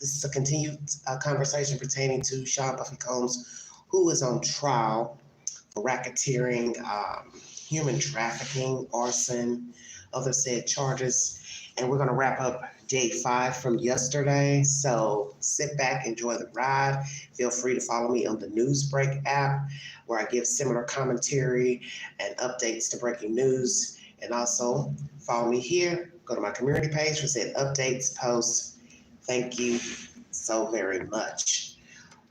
This is a continued conversation pertaining to Sean Buffy Combs, who is on trial for racketeering, human trafficking, arson, other said charges. And we're going to wrap up day 5 from yesterday. So sit back, enjoy the ride. Feel free to follow me on the Newsbreak app, where I give similar commentary and updates to breaking news. And also follow me here. Go to my community page for said updates, posts. Thank you so very much.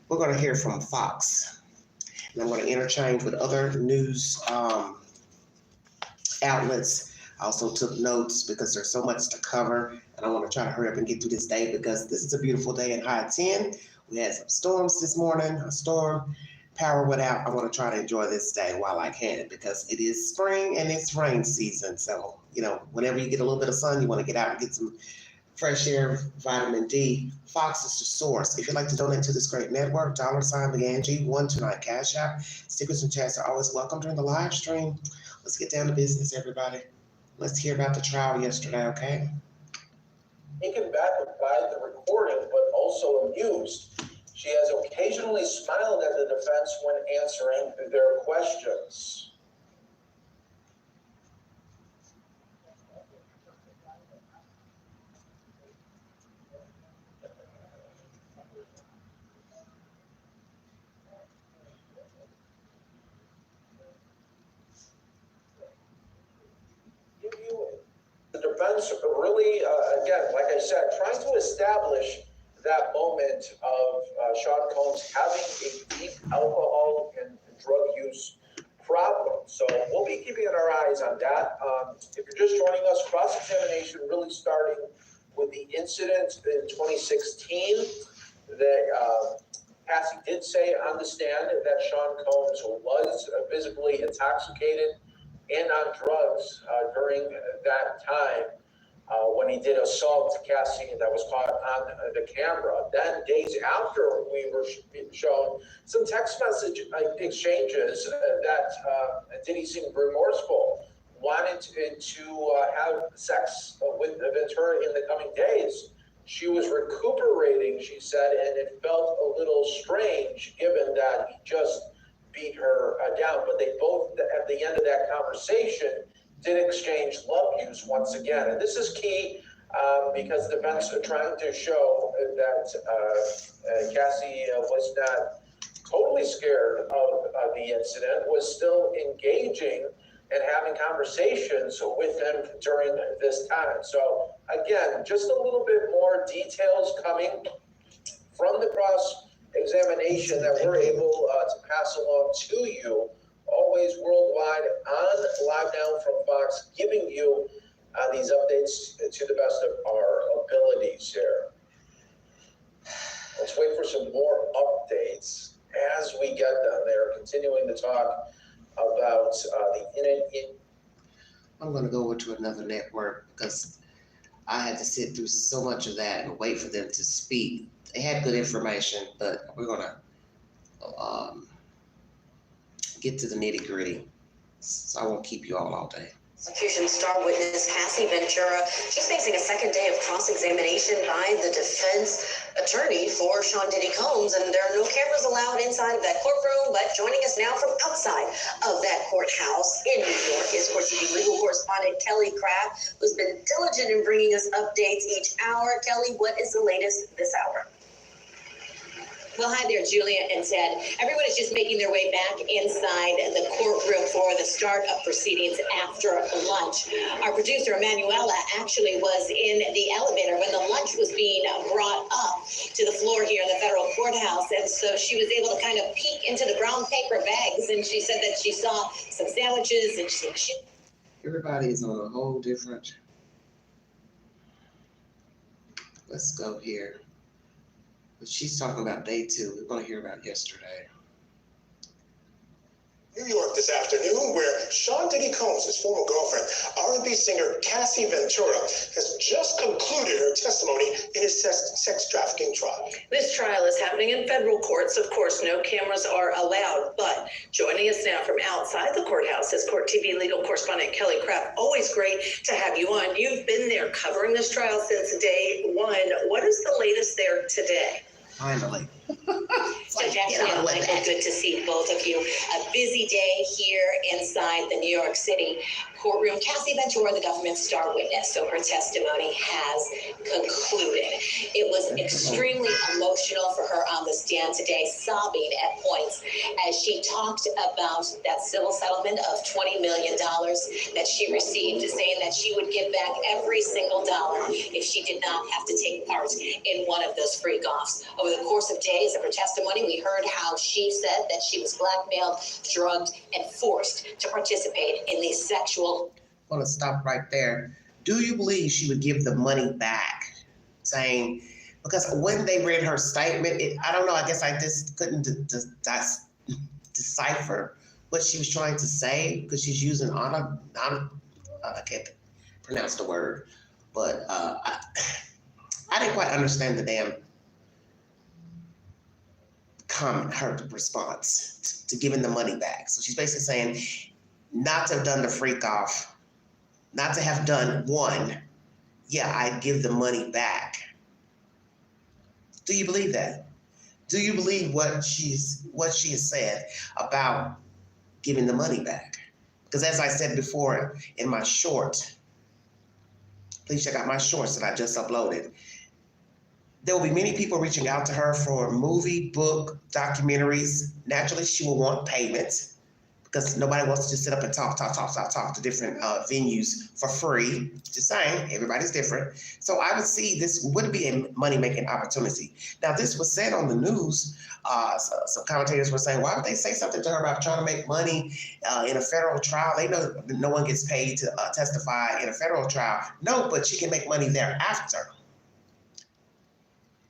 We're going to hear from Fox, and I'm going to interchange with other news outlets. I also took notes because there's so much to cover, and I want to try to hurry up and get through this day because this is a beautiful day in high 10. We had some storms this morning, a storm, power went out. I want to try to enjoy this day while I can because it is spring and it's rain season. So, whenever you get a little bit of sun, you want to get out and get some fresh air, vitamin D. Fox is the source. If you'd like to donate to this great network, $BeAngie129 Cash App. Stickers and chats are always welcome during the live stream. Let's get down to business, everybody. Let's hear about the trial yesterday, okay? Taken back by the recording, but also amused. She has occasionally smiled at the defense when answering their questions. The defense really, again, like I said, trying to establish that moment of Sean Combs having a deep alcohol and drug use problem. So we'll be keeping our eyes on that. If you're just joining us, cross-examination really starting with the incident in 2016 that Cassie did say on the stand that Sean Combs was visibly intoxicated and on drugs during that time when he did assault Cassie that was caught on the camera. Then days after, we were shown some text message exchanges that did he seem remorseful, wanted to have sex with Ventura in the coming days. She was recuperating, she said, and it felt a little strange given that he just beat her down. But they both, at the end of that conversation, did exchange love views once again. And this is key because the defense are trying to show that Cassie was not totally scared of the incident, was still engaging and having conversations with him during this time. So again, just a little bit more details coming from the cross-examination that we're able to pass along to you, always worldwide on Live Now from Fox, giving you these updates to the best of our abilities here. Let's wait for some more updates as we get them there, continuing to talk about I'm going to go over to another network because I had to sit through so much of that and wait for them to speak. They had good information, but we're going to get to the nitty gritty. So I won't keep you all day. Prosecution star witness Cassie Ventura, she's facing a second day of cross-examination by the defense attorney for Sean Diddy Combs, and there are no cameras allowed inside of that courtroom, but joining us now from outside of that courthouse in New York is, of course, the legal correspondent Kelly Craft, who's been diligent in bringing us updates each hour. Kelly, what is the latest this hour? Well, hi there, Julia and Ted. Everyone is just making their way back inside the courtroom for the start of proceedings after lunch. Our producer, Emanuela, actually was in the elevator when the lunch was being brought up to the floor here in the federal courthouse. And so she was able to kind of peek into the brown paper bags, and she said that she saw some sandwiches and she Everybody is on a whole different. Let's go here. But she's talking about day 2. We're going to hear about yesterday. New York this afternoon, where Sean Diddy Combs, his former girlfriend, R&B singer Cassie Ventura, has just concluded her testimony in his sex trafficking trial. This trial is happening in federal courts. Of course, no cameras are allowed, but joining us now from outside the courthouse is Court TV legal correspondent Kelly Craft. Always great to have you on. You've been there covering this trial since day one. What is the latest there today? Finally. Judge Ashley and Michael, good to see both of you. A busy day here inside the New York City courtroom. Cassie Ventura, the government's star witness, so her testimony has concluded. It was extremely emotional for her on the stand today, sobbing at points as she talked about that civil settlement of $20 million that she received, saying that she would give back every single dollar if she did not have to take part in one of those freak-offs. Over the course of days of her testimony, we heard how she said that she was blackmailed, drugged, and forced to participate in these sexual. I want to stop right there. Do you believe she would give the money back? Saying, because when they read her statement, I don't know, I guess I just couldn't decipher what she was trying to say, because she's using I can't pronounce the word, but I didn't quite understand the damn comment, her response to giving the money back. So she's basically saying not to have done the freak off, not to have done one, yeah, I'd give the money back. Do you believe that? Do you believe what she has said about giving the money back? Because as I said before in my short, please check out my shorts that I just uploaded. There will be many people reaching out to her for movie, book, documentaries. Naturally, she will want payments because nobody wants to just sit up and talk to different venues for free. Just saying, everybody's different. So I would see this would be a money-making opportunity. Now, this was said on the news. Some commentators were saying, why would they say something to her about trying to make money in a federal trial? They know no one gets paid to testify in a federal trial. No, but she can make money thereafter.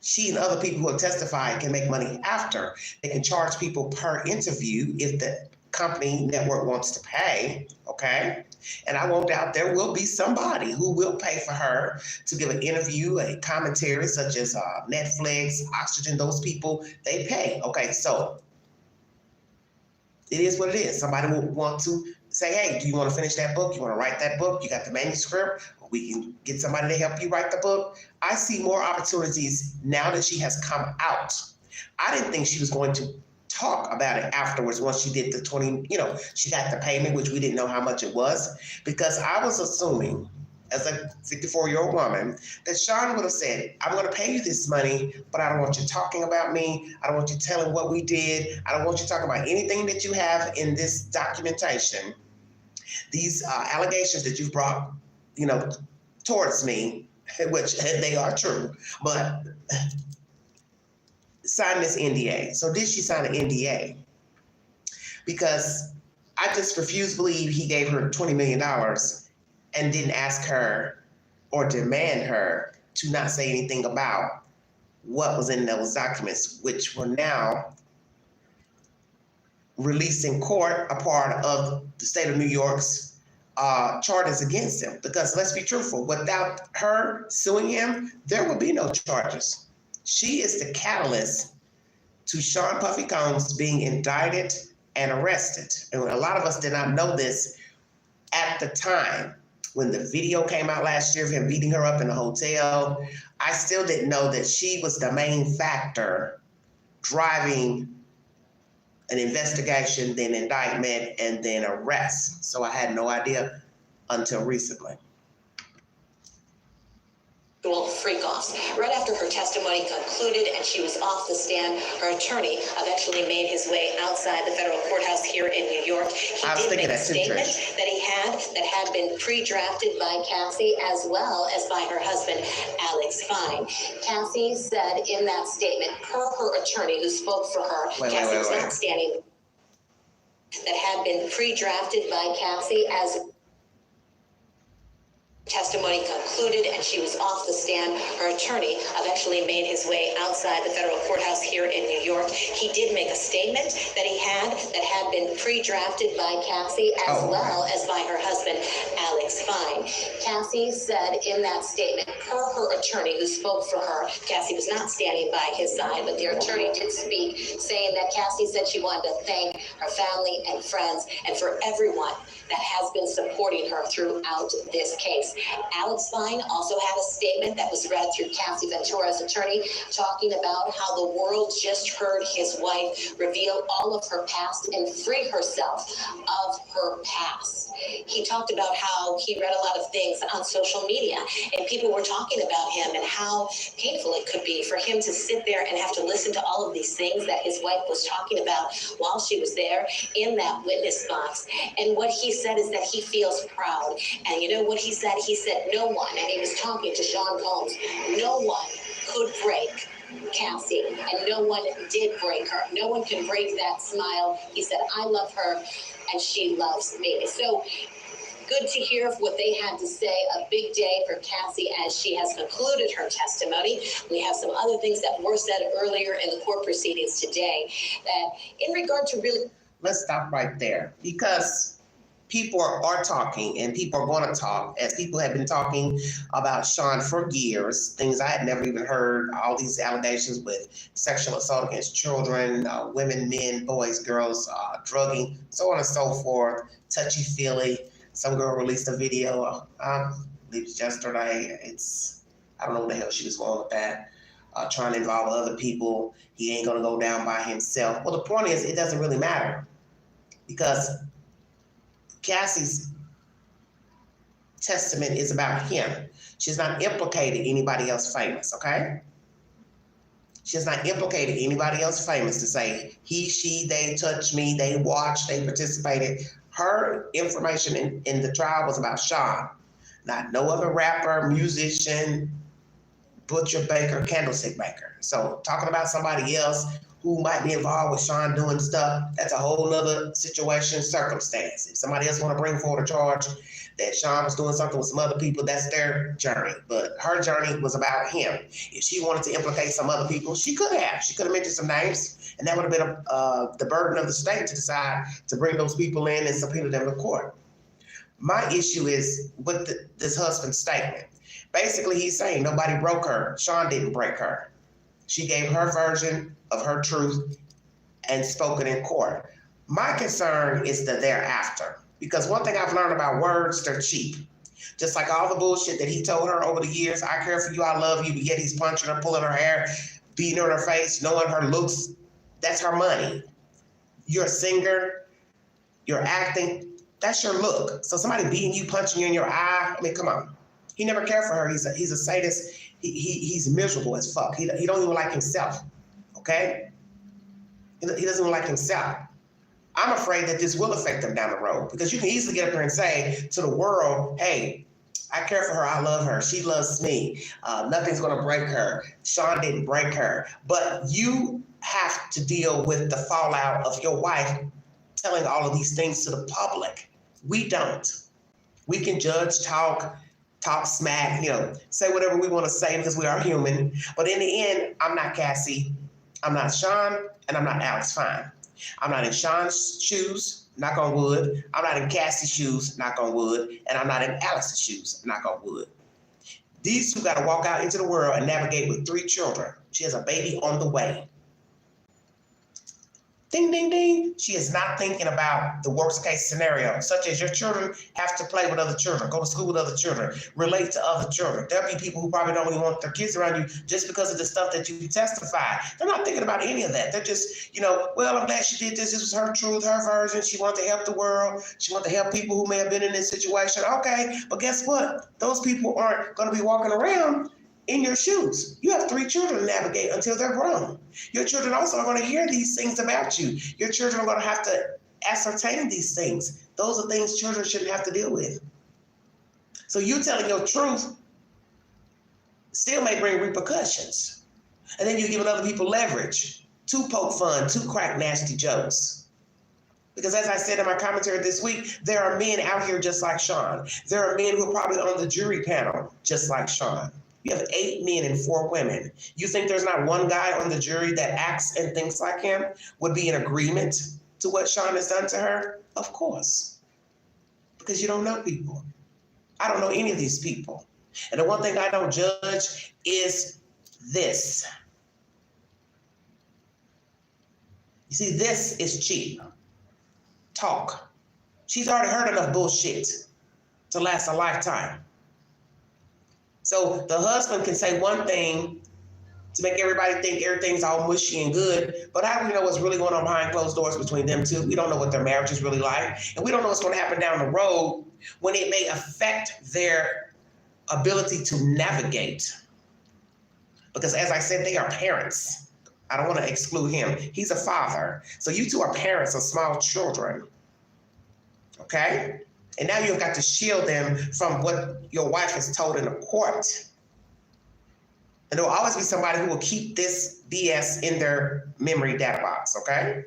She and other people who have testified can make money after. They can charge people per interview if the company network wants to pay, okay? And I won't doubt there will be somebody who will pay for her to give an interview, a commentary, such as Netflix, Oxygen, those people, they pay. Okay, so it is what it is. Somebody will want to say, hey, do you want to finish that book? You want to write that book? You got the manuscript? We can get somebody to help you write the book. I see more opportunities now that she has come out. I didn't think she was going to talk about it afterwards once she did the 20, she got the payment, which we didn't know how much it was, because I was assuming as a 54-year-old woman that Sean would have said, I'm going to pay you this money, but I don't want you talking about me. I don't want you telling what we did. I don't want you talking about anything that you have in this documentation. These allegations that you've brought, towards me, which they are true, but sign this NDA. So did she sign an NDA? Because I just refuse to believe he gave her $20 million and didn't ask her or demand her to not say anything about what was in those documents, which were now released in court, a part of the state of New York's charges against him. Because let's be truthful, without her suing him, there will be no charges. She is the catalyst to Sean Puffy Combs being indicted and arrested. And a lot of us did not know this at the time. When the video came out last year of him beating her up in a hotel, I still didn't know that she was the main factor driving an investigation, then indictment, and then arrest. So I had no idea until recently. Freak-offs. Right after her testimony concluded and she was off the stand, her attorney eventually made his way outside the federal courthouse here in New York. He did make a statement that had been pre-drafted by Cassie as well as by her husband, Alex Fine. Cassie said in that statement, per her attorney who spoke for her, Cassie was not standing, that had been pre-drafted by Cassie as Testimony concluded and she was off the stand. Her attorney eventually made his way outside the federal courthouse here in New York. He did make a statement that had been pre-drafted by Cassie as well as by her husband, Alex Fine. Cassie said in that statement, per her attorney who spoke for her, Cassie was not standing by his side, but their attorney did speak, saying that Cassie said she wanted to thank her family and friends and for everyone that has been supporting her throughout this case. Alex Fine also had a statement that was read through Cassie Ventura's attorney, talking about how the world just heard his wife reveal all of her past and free herself of her past. He talked about how he read a lot of things on social media and people were talking about him and how painful it could be for him to sit there and have to listen to all of these things that his wife was talking about while she was there in that witness box. And what he said is that he feels proud. And you know what he said? He said no one, and he was talking to Sean Combs, no one could break Cassie, and no one did break her. No one can break that smile. He said, I love her, and she loves me. So good to hear what they had to say. A big day for Cassie as she has concluded her testimony. We have some other things that were said earlier in the court proceedings today that in regard to really... Let's stop right there, because people are talking and people are going to talk, as people have been talking about Sean for years, things I had never even heard, all these allegations with sexual assault against children, women, men, boys, girls, drugging, so on and so forth, touchy-feely. Some girl released a video, I believe it was yesterday. I don't know what the hell she was going with that, trying to involve other people. He ain't going to go down by himself. Well, the point is, it doesn't really matter, because Cassie's testament is about him. She's not implicated anybody else famous, okay? She's not implicated anybody else famous to say he, she, they touched me, they watched, they participated. Her information in the trial was about Sean, not no other rapper, musician, butcher, baker, candlestick maker. So talking about somebody else who might be involved with Sean doing stuff, that's a whole nother situation, circumstance. If somebody else want to bring forward a charge that Sean was doing something with some other people, that's their journey. But her journey was about him. If she wanted to implicate some other people, she could have. She could have mentioned some names, and that would have been the burden of the state to decide to bring those people in and subpoena them to court. My issue is with this husband's statement. Basically, he's saying nobody broke her. Sean didn't break her. She gave her version of her truth and spoken in court. My concern is the thereafter, because one thing I've learned about words, they're cheap. Just like all the bullshit that he told her over the years, I care for you, I love you, but yet he's punching her, pulling her hair, beating her in her face, knowing her looks, that's her money. You're a singer, you're acting, that's your look. So somebody beating you, punching you in your eye, I mean, come on. He never cared for her. He's a sadist. He's miserable as fuck. He don't even like himself, okay? He doesn't even like himself. I'm afraid that this will affect him down the road, because you can easily get up there and say to the world, hey, I care for her, I love her, she loves me, nothing's gonna break her, Sean didn't break her. But you have to deal with the fallout of your wife telling all of these things to the public. We don't. We can judge, talk smack, say whatever we want to say because we are human. But in the end, I'm not Cassie, I'm not Sean, and I'm not Alex Fine. I'm not in Sean's shoes, knock on wood. I'm not in Cassie's shoes, knock on wood. And I'm not in Alex's shoes, knock on wood. These two got to walk out into the world and navigate with 3 children. She has a baby on the way. Ding, ding, ding. She is not thinking about the worst case scenario, such as your children have to play with other children, go to school with other children, relate to other children. There'll be people who probably don't even want their kids around you just because of the stuff that you testify. They're not thinking about any of that. They're just, well, I'm glad she did this. This was her truth, her version. She wanted to help the world. She wanted to help people who may have been in this situation. Okay, but guess what? Those people aren't going to be walking around in your shoes. You have 3 children to navigate until they're grown. Your children also are going to hear these things about you. Your children are going to have to ascertain these things. Those are things children shouldn't have to deal with. So you telling your truth still may bring repercussions. And then you're giving other people leverage to poke fun, to crack nasty jokes. Because as I said in my commentary this week, there are men out here just like Sean. There are men who are probably on the jury panel just like Sean. You have 8 men and 4 women. You think there's not one guy on the jury that acts and thinks like him, would be in agreement to what Sean has done to her? Of course. Because you don't know people. I don't know any of these people. And the one thing I don't judge is this. You see, this is cheap. Talk. She's already heard enough bullshit to last a lifetime. So the husband can say one thing to make everybody think everything's all mushy and good, but how do we know what's really going on behind closed doors between them two? We don't know what their marriage is really like, and we don't know what's going to happen down the road when it may affect their ability to navigate. Because as I said, they are parents. I don't want to exclude him. He's a father. So you two are parents of small children. Okay? And now you've got to shield them from what your wife has told in the court. And there will always be somebody who will keep this BS in their memory data box, okay?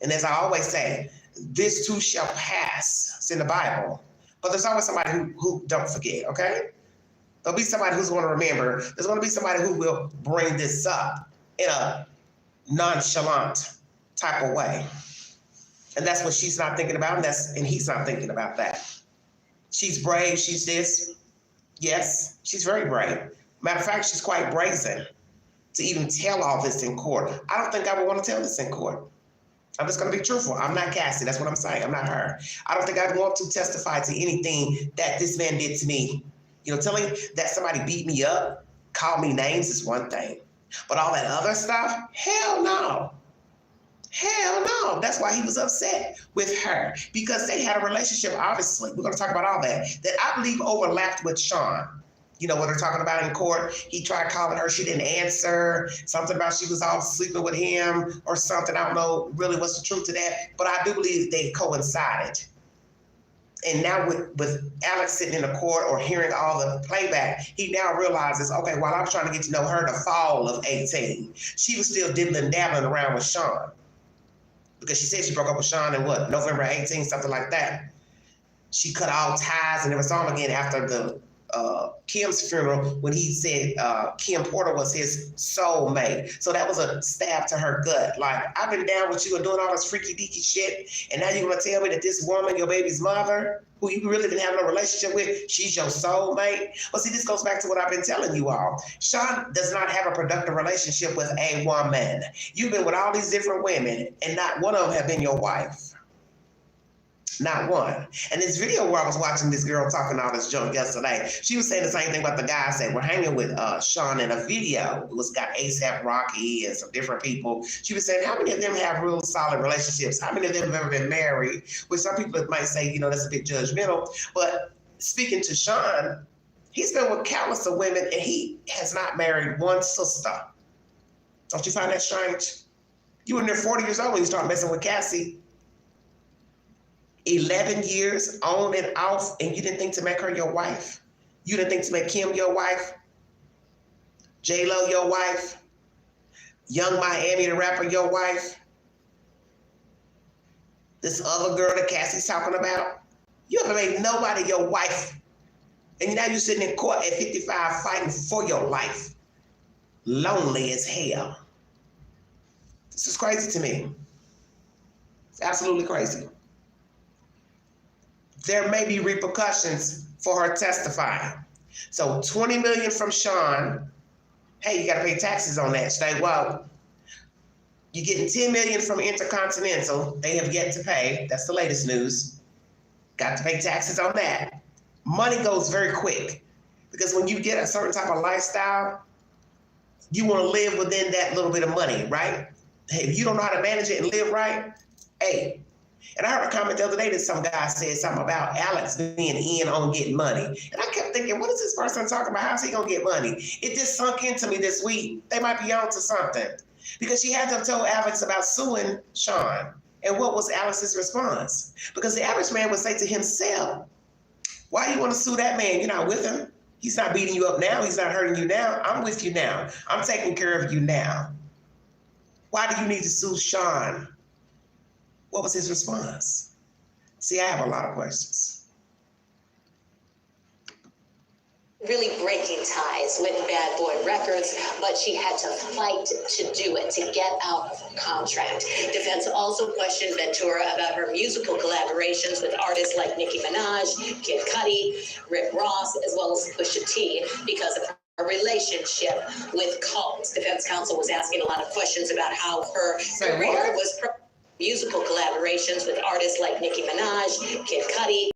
And as I always say, this too shall pass. It's in the Bible. But there's always somebody who don't forget, okay? There'll be somebody who's going to remember. There's going to be somebody who will bring this up in a nonchalant type of way. And that's what she's not thinking about, and he's not thinking about that. She's brave, she's this. Yes, she's very brave. Matter of fact, she's quite brazen to even tell all this in court. I don't think I would want to tell this in court. I'm just going to be truthful. I'm not Cassie. That's what I'm saying. I'm not her. I don't think I'd want to testify to anything that this man did to me. You know, telling that somebody beat me up, called me names is one thing. But all that other stuff, hell no. Hell no. That's why he was upset with her, because they had a relationship, obviously. We're going to talk about all that I believe overlapped with Sean. You know what they're talking about in court? He tried calling her, she didn't answer. Something about she was all sleeping with him or something. I don't know really what's the truth to that, but I do believe they coincided. And now with Alex sitting in the court or hearing all the playback, he now realizes, okay, while I was trying to get to know her the fall of 18, she was still dibbling dabbling around with Sean. Because she said she broke up with Sean in what, November 18, something like that. She cut all ties and never saw him again after the Kim's funeral, when he said Kim Porter was his soulmate. So that was a stab to her gut. Like, I've been down with you and doing all this freaky deaky shit, and now you're gonna tell me that this woman, your baby's mother, who you really didn't have no relationship with, she's your soulmate? Well, see, this goes back to what I've been telling you all. Sean does not have a productive relationship with a woman. You've been with all these different women, and not one of them have been your wife. Not one. And this video where I was watching this girl talking all this junk yesterday, she was saying the same thing about the guys that were hanging with Sean in a video. It was got A$AP Rocky and some different people. She was saying, how many of them have real solid relationships? How many of them have ever been married? Which some people might say, you know, that's a bit judgmental. But speaking to Sean, he's been with countless of women and he has not married one sister. Don't you find that strange? You were near 40 years old when you started messing with Cassie. 11 years on and off, and you didn't think to make her your wife? You didn't think to make Kim your wife? J-Lo your wife? Young Miami the rapper your wife? This other girl that Cassie's talking about? You haven't made nobody your wife. And now you're sitting in court at 55 fighting for your life. Lonely as hell. This is crazy to me. It's absolutely crazy. There may be repercussions for her testifying. So $20 million from Sean. Hey, you got to pay taxes on that. Stay woke. You're getting $10 million from Intercontinental. They have yet to pay. That's the latest news. Got to pay taxes on that. Money goes very quick, because when you get a certain type of lifestyle, you want to live within that little bit of money, right? Hey, if you don't know how to manage it and live right, hey. And I heard a comment the other day that some guy said something about Alex being in on getting money. And I kept thinking, what is this person talking about? How's he gonna get money? It just sunk into me this week. They might be on to something. Because she had to have told Alex about suing Sean. And what was Alex's response? Because the average man would say to himself, why do you want to sue that man? You're not with him. He's not beating you up now. He's not hurting you now. I'm with you now. I'm taking care of you now. Why do you need to sue Sean? What was his response? See, I have a lot of questions. Really breaking ties with Bad Boy Records, but she had to fight to do it, to get out of her contract. Defense also questioned Ventura about her musical collaborations with artists like Nicki Minaj, Kid Cudi, Rick Ross, as well as Pusha T, because of her relationship with Combs. Defense counsel was asking a lot of questions about how her career was musical collaborations with artists like Nicki Minaj, Kid Cudi,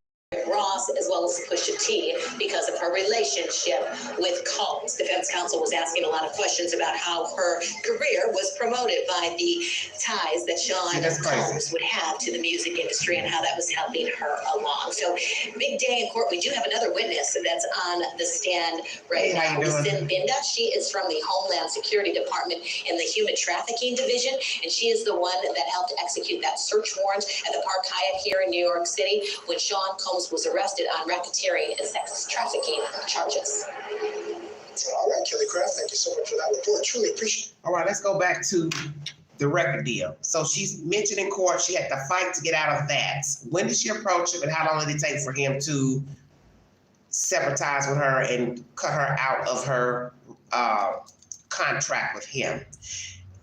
Ross, as well as Pusha T, because of her relationship with Combs. Defense counsel was asking a lot of questions about how her career was promoted by the ties that Sean Combs would have to the music industry and how that was helping her along. So, big day in court. We do have another witness that's on the stand right now. Sin Binda. She is from the Homeland Security Department in the Human Trafficking Division, and she is the one that helped execute that search warrant at the Park Hyatt here in New York City when Sean Combs was arrested on racketeering and sex trafficking charges. All right, Kelly Craft, thank you so much for that report. Truly appreciate it. All right, let's go back to the record deal. So she's mentioned in court she had to fight to get out of that. When did she approach him, and how long did it take for him to sever ties with her and cut her out of her contract with him?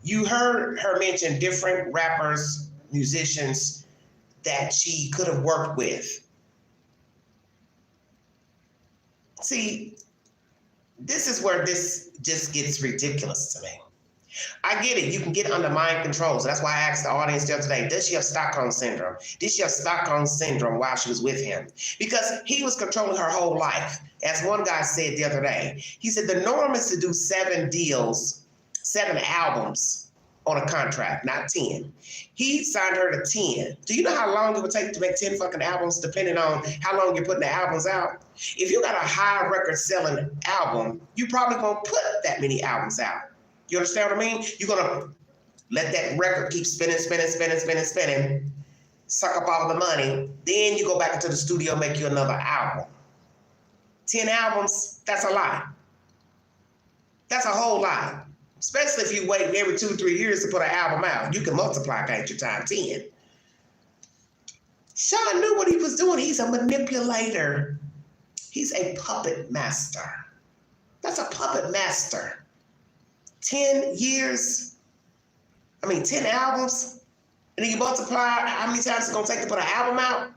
You heard her mention different rappers, musicians that she could have worked with. See, this is where this just gets ridiculous to me. I get it. You can get under mind control. So that's why I asked the audience the other day, does she have Stockholm Syndrome? Did she have Stockholm Syndrome while she was with him? Because he was controlling her whole life. As one guy said the other day, he said the norm is to do 7 deals, 7 albums on a contract, not 10. He signed her to 10. Do you know how long it would take to make 10 fucking albums, depending on how long you're putting the albums out? If you got a high record selling album, you probably won't put that many albums out. You understand what I mean? You're gonna let that record keep spinning, suck up all the money. Then you go back into the studio, make you another album. 10 albums, that's a lot. That's a whole lot. Especially if you wait every 2-3 years to put an album out. You can multiply, can't you, times 10. Sean knew what he was doing. He's a manipulator. He's a puppet master. That's a puppet master. 10 years, 10 albums, and then you multiply how many times it's gonna take to put an album out.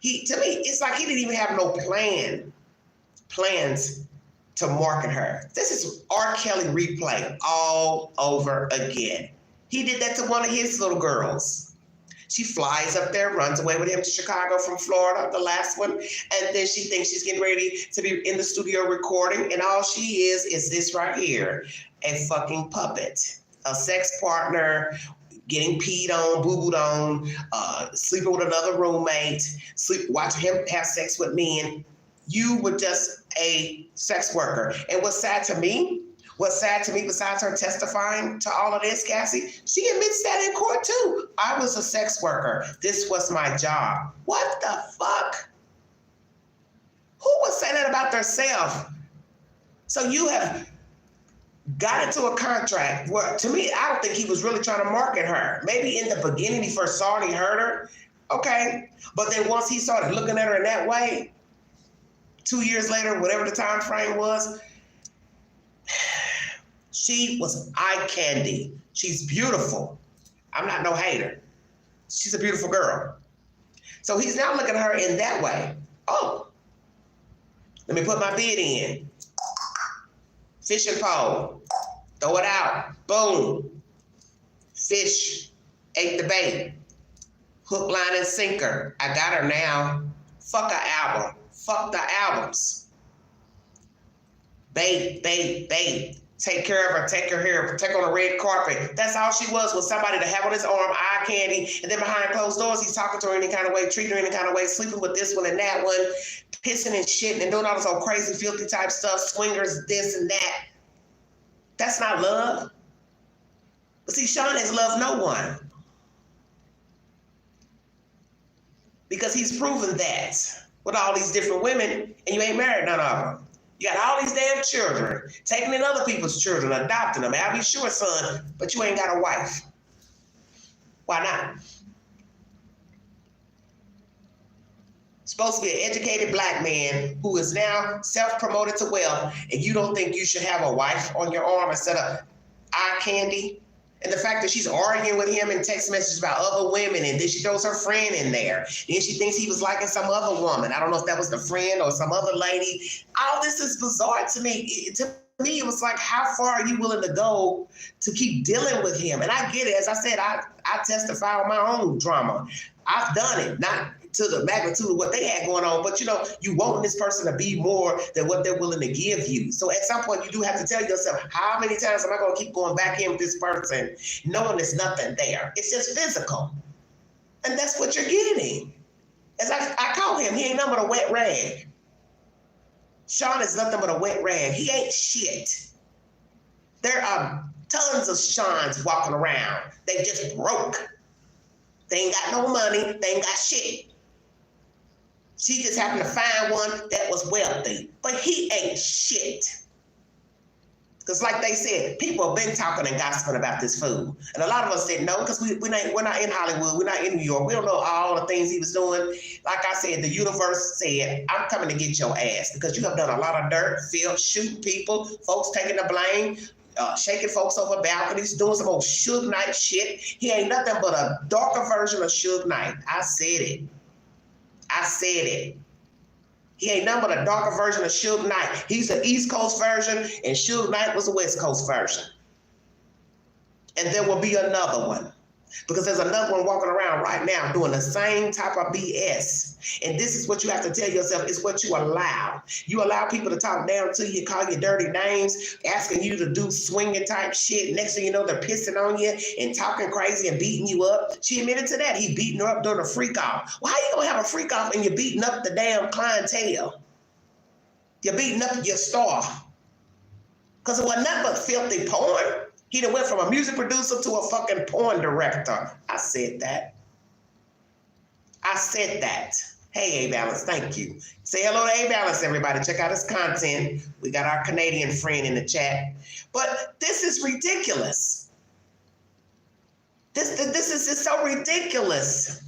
To me, it's like he didn't even have no plans to market her. This is R. Kelly replay all over again. He did that to one of his little girls. She flies up there, runs away with him to Chicago from Florida, the last one, and then she thinks she's getting ready to be in the studio recording, and all she is this right here, a fucking puppet, a sex partner, getting peed on, boo-booed on, sleeping with another roommate, watching him have sex with men. You were just a sex worker. And what's sad to me, besides her testifying to all of this, Cassie, she admits that in court too. I was a sex worker. This was my job. What the fuck? Who would say that about themselves? So you have got into a contract where, to me, I don't think he was really trying to market her. Maybe in the beginning he first saw it, he heard her, okay. But then once he started looking at her in that way, 2 years later, whatever the time frame was, she was eye candy. She's beautiful. I'm not no hater. She's a beautiful girl. So he's now looking at her in that way. Oh, let me put my bid in. Fishing pole, throw it out, boom. Fish ate the bait. Hook, line, and sinker. I got her now. Fuck her album. Fuck the albums. Bait. Take care of her, take her here, take her on a red carpet. That's all she was somebody to have on his arm, eye candy, and then behind closed doors, he's talking to her any kind of way, treating her any kind of way, sleeping with this one and that one, pissing and shitting and doing all this old crazy, filthy type stuff, swingers, this and that. That's not love. But see, Sean has loved no one. Because he's proven that with all these different women, and you ain't married none of them. You got all these damn children, taking in other people's children, adopting them. I'll be sure, son, but you ain't got a wife. Why not? Supposed to be an educated black man who is now self-promoted to wealth, and you don't think you should have a wife on your arm instead of eye candy? And the fact that she's arguing with him in text messages about other women, and then she throws her friend in there. Then she thinks he was liking some other woman. I don't know if that was the friend or some other lady. All this is bizarre to me. To me, it was like, how far are you willing to go to keep dealing with him? And I get it. As I said, I testify on my own drama. I've done it, not to the magnitude of what they had going on, but you want this person to be more than what they're willing to give you. So at some point, you do have to tell yourself, how many times am I going to keep going back in with this person, knowing there's nothing there? It's just physical. And that's what you're getting. As I call him, he ain't nothing but a wet rag. Sean is nothing but a wet rag. He ain't shit. There are tons of Seans walking around. They just broke. They ain't got no money. They ain't got shit. She just happened to find one that was wealthy. But he ain't shit. Because like they said, people have been talking and gossiping about this fool. And a lot of us said no, because we're not in Hollywood. We're not in New York. We don't know all the things he was doing. Like I said, the universe said, I'm coming to get your ass because you have done a lot of dirt, filth, shooting people, folks taking the blame, shaking folks over balconies, doing some old Suge Knight shit. He ain't nothing but a darker version of Suge Knight. I said it. I said it. He ain't nothing but a darker version of Suge Knight. He's the East Coast version, and Suge Knight was the West Coast version. And there will be another one. Because there's another one walking around right now doing the same type of BS. And this is what you have to tell yourself, is what you allow. You allow people to talk down to you, call you dirty names, asking you to do swinging type shit. Next thing you know, they're pissing on you and talking crazy and beating you up. She admitted to that. He beating her up during a freak off. Why you gonna have a freak off and you're beating up the damn clientele? You're beating up your star. Because it wasn't nothing but filthy porn. He done went from a music producer to a fucking porn director. I said that. I said that. Hey, A-Balance, thank you. Say hello to A-Balance, everybody. Check out his content. We got our Canadian friend in the chat. But this is ridiculous. This is just so ridiculous.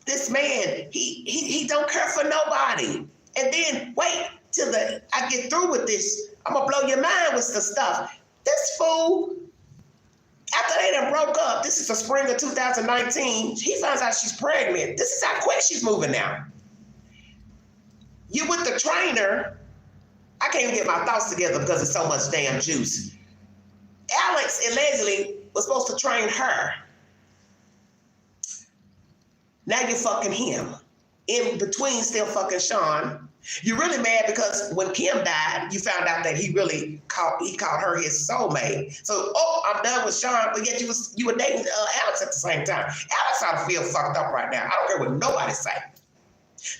This man, he don't care for nobody. And then wait till I get through with this. I'm gonna blow your mind with the stuff. This fool, after they done broke up, this is the spring of 2019, he finds out she's pregnant. This is how quick she's moving now. You with the trainer, I can't even get my thoughts together because there's so much damn juice. Alex allegedly was supposed to train her. Now you're fucking him. In between, still fucking Sean. You're really mad because when Kim died, you found out that he called her his soulmate. So, I'm done with Sean, but yet you were dating Alex at the same time. Alex ought to feel fucked up right now. I don't care what nobody say.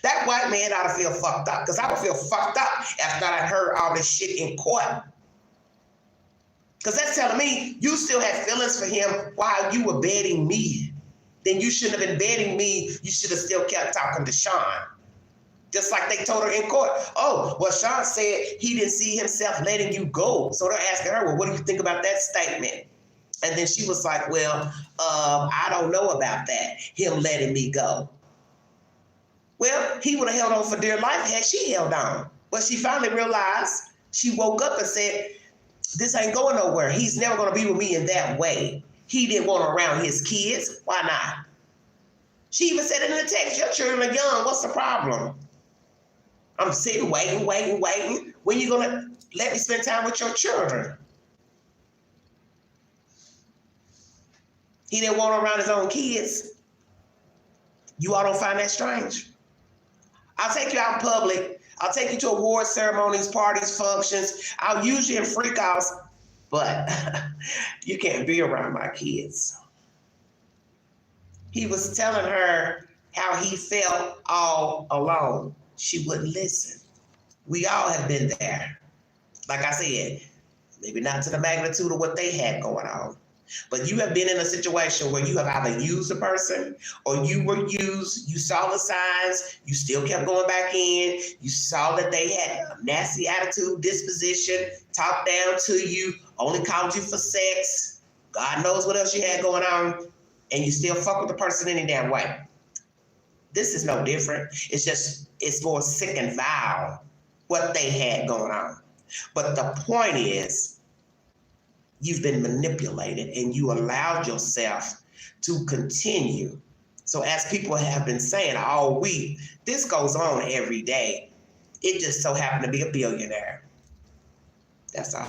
That white man ought to feel fucked up, because I would feel fucked up after I heard all this shit in court. Because that's telling me you still had feelings for him while you were bedding me. Then you shouldn't have been bedding me. You should have still kept talking to Sean. Just like they told her in court. Oh, well, Sean said he didn't see himself letting you go. So they're asking her, well, what do you think about that statement? And then she was like, well, I don't know about that, him letting me go. Well, he would have held on for dear life had she held on. But she finally realized, she woke up and said, this ain't going nowhere. He's never going to be with me in that way. He didn't want her around his kids. Why not? She even said it in the text, your children are young. What's the problem? I'm sitting, waiting. When you going to let me spend time with your children? He didn't want her around his own kids. You all don't find that strange? I'll take you out in public. I'll take you to award ceremonies, parties, functions. I'll use you in freak-outs, but you can't be around my kids. He was telling her how he felt all alone. She wouldn't listen. We all have been there. Like I said, maybe not to the magnitude of what they had going on. But you have been in a situation where you have either used a person or you were used, you saw the signs, you still kept going back in, you saw that they had a nasty attitude, disposition, talked down to you, only called you for sex, God knows what else you had going on, and you still fuck with the person any damn way. This is no different. It's more sick and vile what they had going on. But the point is, you've been manipulated and you allowed yourself to continue. So as people have been saying all week, this goes on every day. It just so happened to be a billionaire. That's all.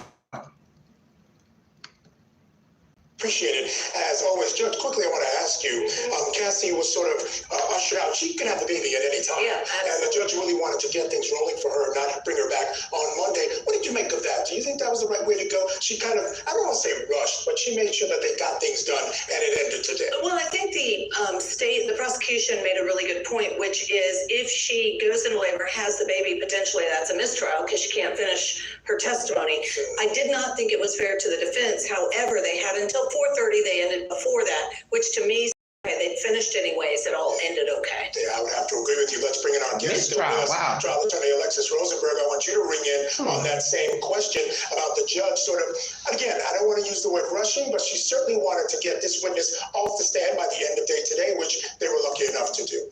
Appreciate it. As always, Judge, quickly I want to ask you, Cassie was sort of ushered out. She can have the baby at any time. Yeah, and the judge really wanted to get things rolling for her, not bring her back on Monday. What did you make of that? Do you think that was the right way to go? She kind of, I don't want to say rushed, but she made sure that they got things done and it ended today. Well, I think the prosecution made a really good point, which is if she goes into labor, has the baby, potentially that's a mistrial because she can't finish her testimony. I did not think it was fair to the defense. However, they had until 4:30. They ended before that, which to me, they'd finished anyways. It all ended okay. Yeah, I would have to agree with you. Let's bring in our guest. Mistrial, wow. Trial attorney Alexis Rosenberg. I want you to ring in on that same question about the judge sort of, again, I don't want to use the word rushing, but she certainly wanted to get this witness off the stand by the end of day today, which they were lucky enough to do.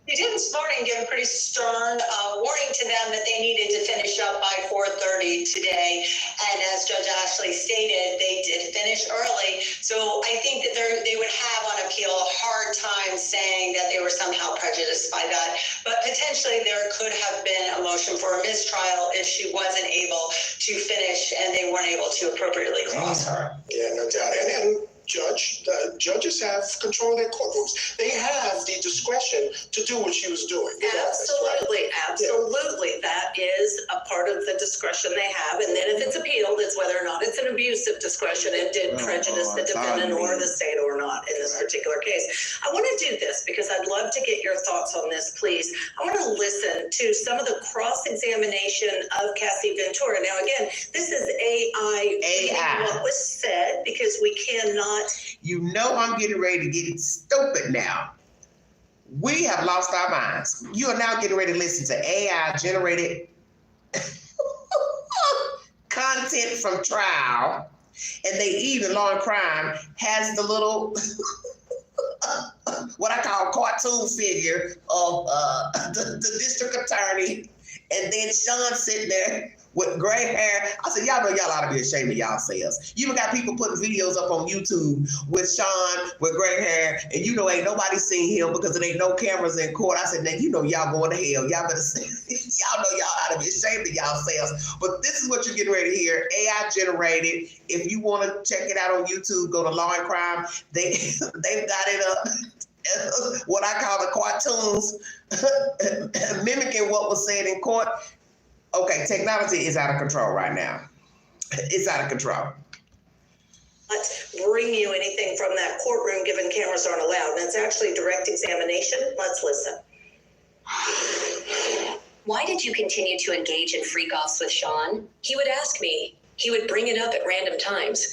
They did this morning give a pretty stern warning to them that they needed to finish up by 4:30 today. And as Judge Ashley stated, they did finish early. So I think that they would have on appeal a hard time saying that they were somehow prejudiced by that. But potentially there could have been a motion for a mistrial if she wasn't able to finish and they weren't able to appropriately cross her. Yeah, no doubt. And judges have control of their courtrooms. They have the discretion to do what she was doing. Absolutely, absolutely. Yeah. That is a part of the discretion they have. And then if it's appealed, it's whether or not it's an abuse of discretion and did prejudice the defendant or the state or not in this particular case. I want to do this because I'd love to get your thoughts on this, please. I want to listen to some of the cross-examination of Cassie Ventura. Now, again, this is AI. What was said because we cannot. You know I'm getting ready to get stupid now. We have lost our minds. You are now getting ready to listen to AI-generated content from trial, and they even, Law and Crime, has the little, what I call cartoon figure of the district attorney, and then Sean sitting there with gray hair. I said, y'all know y'all ought to be ashamed of yourselves. You even got people putting videos up on YouTube with Sean with gray hair, and you know ain't nobody seen him because there ain't no cameras in court. I said, now you know y'all going to hell. Y'all better say, y'all know y'all ought to be ashamed of yourselves. But this is what you're getting ready to hear. AI generated. If you want to check it out on YouTube, go to Law and Crime. They've got it up. What I call the cartoons, mimicking what was said in court. Okay, technology is out of control right now. It's out of control. Not bring you anything from that courtroom given cameras aren't allowed. And it's actually direct examination. Let's listen. Why did you continue to engage in freak-offs with Sean? He would ask me. He would bring it up at random times.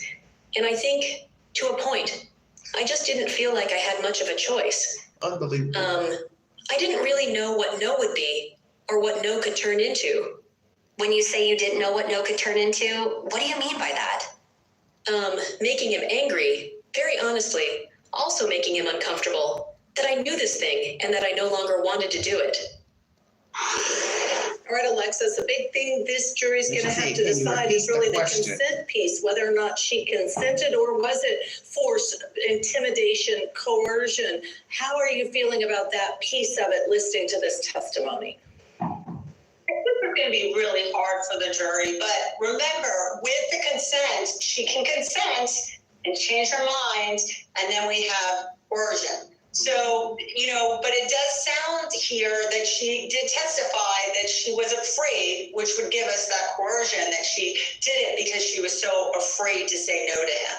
And I think, to a point, I just didn't feel like I had much of a choice. Unbelievable. I didn't really know what no would be or what no could turn into. When you say you didn't know what no could turn into, what do you mean by that? Making him angry, very honestly, also making him uncomfortable, that I knew this thing and that I no longer wanted to do it. All right, Alexis, the big thing this jury's going to have to decide is really the consent piece, whether or not she consented or was it force, intimidation, coercion. How are you feeling about that piece of it listening to this testimony? This is going to be really hard for the jury, but remember, with the consent, she can consent and change her mind, and then we have coercion. So, but it does sound here that she did testify that she was afraid, which would give us that coercion that she did it because she was so afraid to say no to him.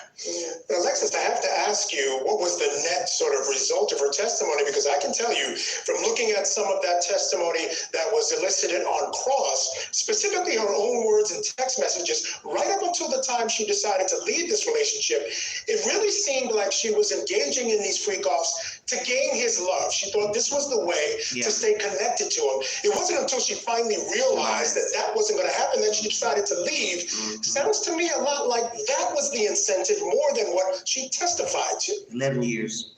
But Alexis, I have to ask you, what was the net sort of result of her testimony? Because I can tell you from looking at some of that testimony that was elicited on cross, specifically her own words and text messages, right up until the time she decided to leave this relationship, it really seemed like she was engaging in these freak-offs to gain his love. She thought this was the way to stay connected to him. It wasn't until she finally realized that that wasn't going to happen that she decided to leave. Sounds to me a lot like that was the incentive more than what she testified to. 11 years.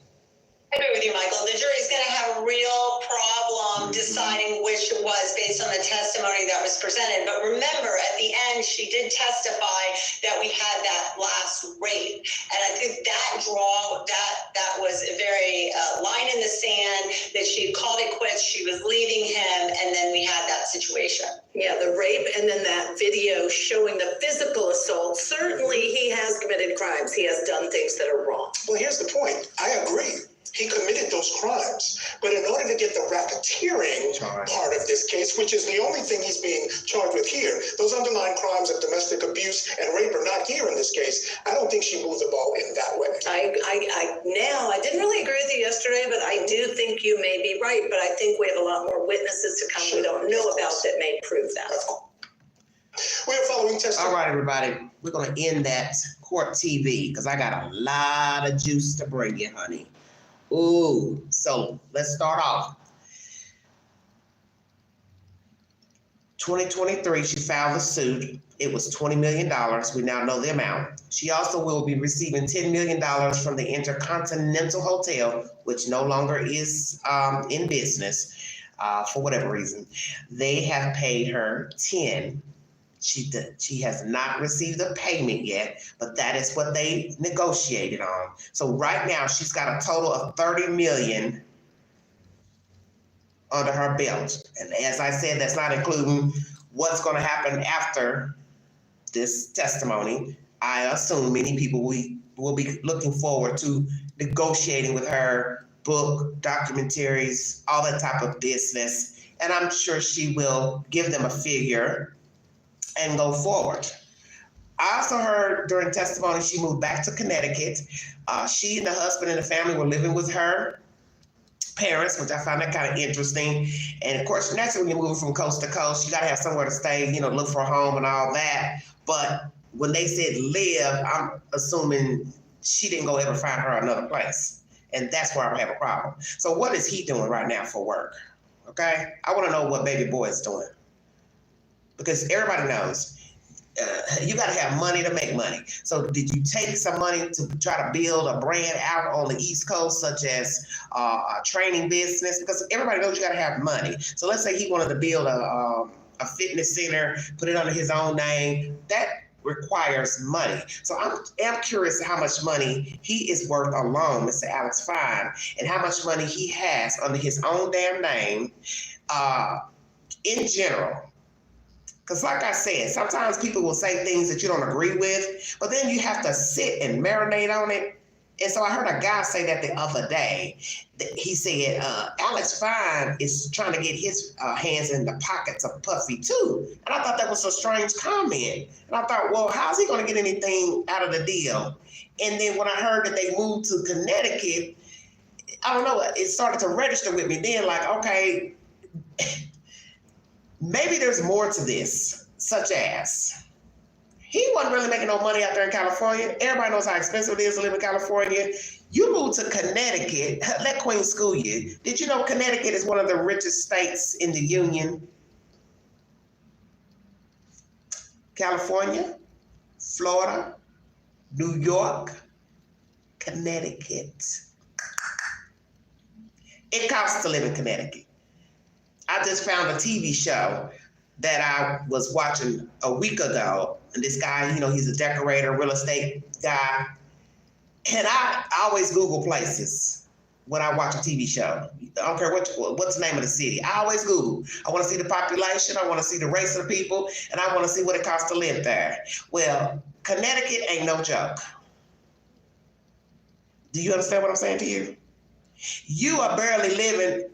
I agree with you, Michael. The jury's going to have a real problem deciding which it was based on the testimony that was presented. But remember, at the end, she did testify that we had that last rape. And I think that was a very line in the sand, that she had called it quits, she was leaving him, and then we had that situation. Yeah, the rape and then that video showing the physical assault. Certainly he has committed crimes. He has done things that are wrong. Well, here's the point. I agree. He committed those crimes. But in order to get the racketeering part of this case, which is the only thing he's being charged with here, those underlying crimes of domestic abuse and rape are not here in this case. I don't think she moved the ball in that way. I didn't really agree with you yesterday, but I do think you may be right. But I think we have a lot more witnesses to come we don't know about that may prove that. We are following testimony. All right, everybody. We're going to end that court TV because I got a lot of juice to bring you, honey. Ooh, so let's start off. 2023, she filed a suit. It was $20 million. We now know the amount. She also will be receiving $10 million from the Intercontinental Hotel, which no longer is in business for whatever reason. They have paid her 10. She has not received a payment yet, but that is what they negotiated on. So right now she's got a total of $30 million under her belt. And as I said, that's not including what's going to happen after this testimony. I assume many people will be looking forward to negotiating with her, book, documentaries, all that type of business. And I'm sure she will give them a figure and go forward. I also heard during testimony she moved back to Connecticut. She and the husband and the family were living with her parents, which I found that kind of interesting. And of course, naturally, when you're moving from coast to coast, you got to have somewhere to stay, look for a home and all that. But when they said live, I'm assuming she didn't go ever find her another place. And that's where I have a problem. So what is he doing right now for work? Okay? I want to know what baby boy is doing. Because everybody knows you got to have money to make money. So did you take some money to try to build a brand out on the East Coast, such as a training business? Because everybody knows you got to have money. So let's say he wanted to build a fitness center, put it under his own name. That requires money. So I'm curious how much money he is worth alone, Mr. Alex Fine, and how much money he has under his own damn name in general. Because like I said, sometimes people will say things that you don't agree with, but then you have to sit and marinate on it. And so I heard a guy say that the other day. He said, Alex Fine is trying to get his hands in the pockets of Puffy too. And I thought that was a strange comment. And I thought, well, how's he going to get anything out of the deal? And then when I heard that they moved to Connecticut, I don't know, it started to register with me then, like, okay, maybe there's more to this, such as he wasn't really making no money out there in California. Everybody knows how expensive it is to live in California. You moved to Connecticut. Let Queen school you. Did you know Connecticut is one of the richest states in the Union? California, Florida, New York, Connecticut. It costs to live in Connecticut. I just found a TV show that I was watching a week ago. And this guy, he's a decorator, real estate guy. And I always Google places when I watch a TV show. I don't care what's the name of the city. I always Google. I want to see the population. I want to see the race of the people. And I want to see what it costs to live there. Well, Connecticut ain't no joke. Do you understand what I'm saying to you? You are barely living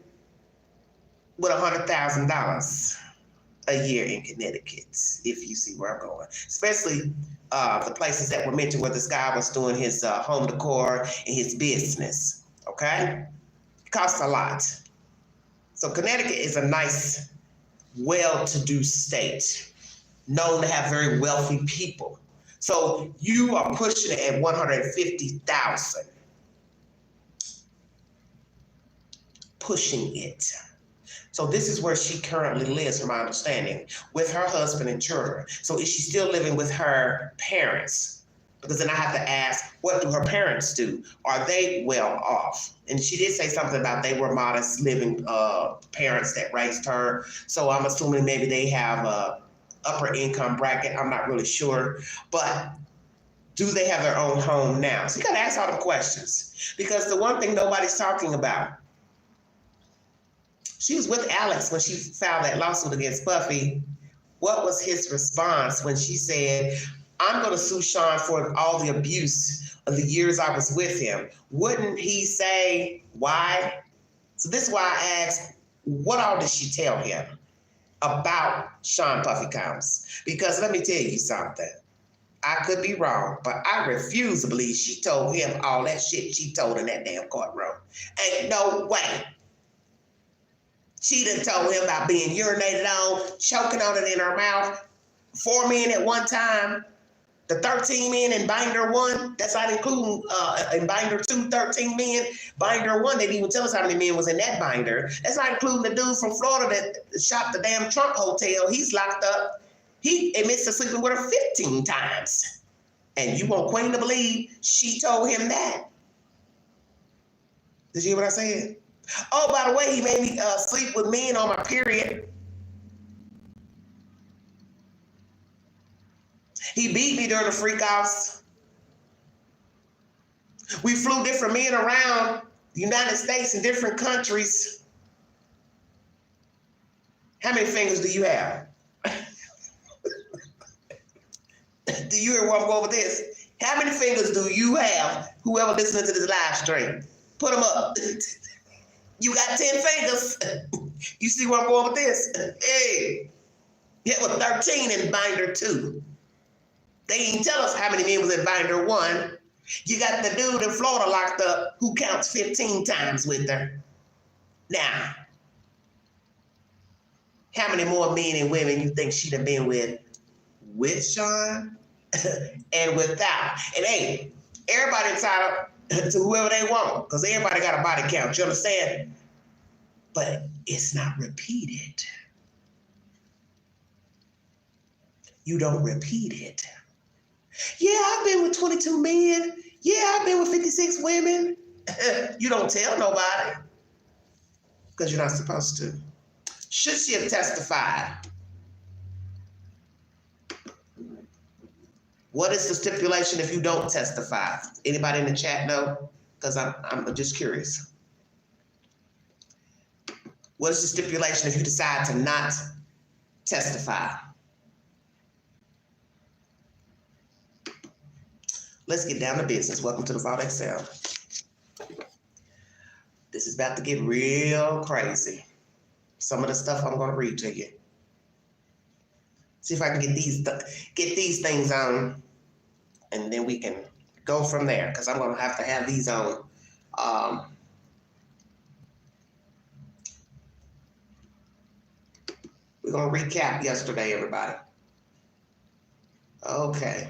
with $100,000 a year in Connecticut, if you see where I'm going. Especially the places that were mentioned where this guy was doing his home decor and his business, okay? It costs a lot. So Connecticut is a nice, well-to-do state, known to have very wealthy people. So you are pushing it at $150,000. Pushing it. So this is where she currently lives, from my understanding, with her husband and children. So is she still living with her parents? Because then I have to ask, what do her parents do? Are they well off? And she did say something about they were modest living parents that raised her. So I'm assuming maybe they have a upper income bracket. I'm not really sure. But do they have their own home now? So you gotta ask all the questions. Because the one thing nobody's talking about, she was with Alex when she filed that lawsuit against Puffy. What was his response when she said, I'm gonna sue Sean for all the abuse of the years I was with him? Wouldn't he say why? So this is why I asked, what all did she tell him about Sean Puffy Combs? Because let me tell you something. I could be wrong, but I refuse to believe she told him all that shit she told in that damn courtroom. Ain't no way. She done told him about being urinated on, choking on it in her mouth, 4 men at one time, the 13 men in binder 1, that's not including in binder 2, 13 men. Binder 1, they didn't even tell us how many men was in that binder. That's not including the dude from Florida that shot the damn Trump hotel. He's locked up. He admits to sleeping with her 15 times. And you want Queen to believe she told him that? Did you hear what I said? Oh, by the way, he made me sleep with men on my period. He beat me during the freak-offs. We flew different men around the United States and different countries. How many fingers do you have? Do you hear where I'm going with this? How many fingers do you have, whoever listening to this live stream? Put them up. You got 10 fingers. You see where I'm going with this? Hey, yeah, with 13 in binder 2. They didn't tell us how many men was in binder 1. You got the dude in Florida locked up who counts 15 times with her. Now, how many more men and women you think she'd have been with Sean and without? And hey, everybody entitled to whoever they want, because everybody got a body count, you understand? But it's not repeated. You don't repeat it. Yeah, I've been with 22 men. Yeah, I've been with 56 women. You don't tell nobody, because you're not supposed to. Should she have testified? What is the stipulation if you don't testify? Anybody in the chat know? Because I'm just curious. What is the stipulation if you decide to not testify? Let's get down to business. Welcome to the Vault Excel. This is about to get real crazy. Some of the stuff I'm going to read to you. See if I can get these things on, and then we can go from there, because I'm going to have these on. We're going to recap yesterday, everybody. Okay.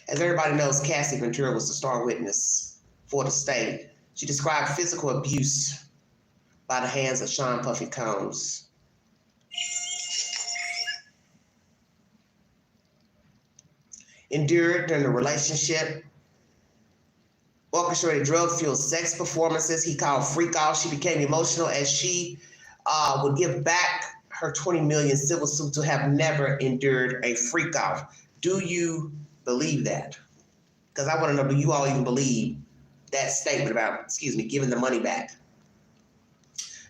As everybody knows, Cassie Ventura was the star witness for the state. She described physical abuse by the hands of Sean Puffy Combs. Endured during the relationship, orchestrated drug-fueled sex performances he called freak-offs. She became emotional as she would give back her $20 million civil suit to have never endured a freak-off. Do you believe that? Because I want to know, do you all even believe that statement about, giving the money back?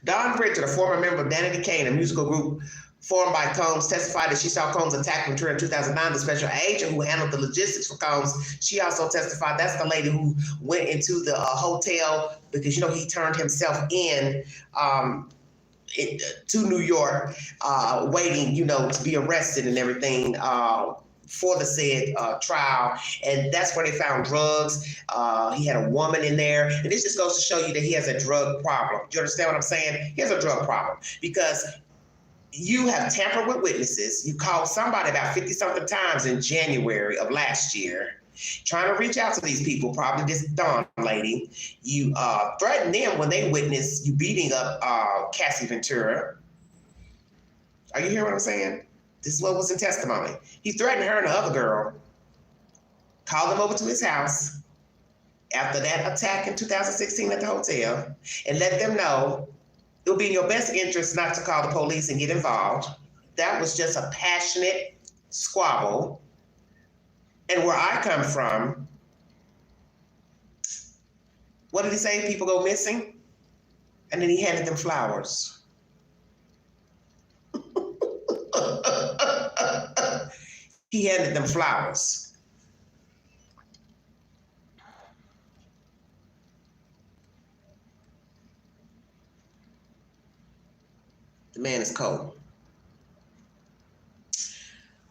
Dawn Pritchard, a former member of Danity Kane, a musical group formed by Combs, testified that she saw Combs attack Ventura in 2009. The special agent who handled the logistics for Combs, she also testified that's the lady who went into the hotel because, he turned himself in to New York, waiting, to be arrested and everything for the said trial. And that's where they found drugs. He had a woman in there. And this just goes to show you that he has a drug problem. Do you understand what I'm saying? He has a drug problem because you have tampered with witnesses. You called somebody about 50-something times in January of last year, trying to reach out to these people, probably this Dawn lady. You threatened them when they witnessed you beating up Cassie Ventura. Are you hearing what I'm saying? This is what was in testimony. He threatened her and the other girl called them over to his house after that attack in 2016 at the hotel and let them know it would be in your best interest not to call the police and get involved. That was just a passionate squabble. And where I come from, what did he say? People go missing? And then he handed them flowers. He handed them flowers. The man is cold.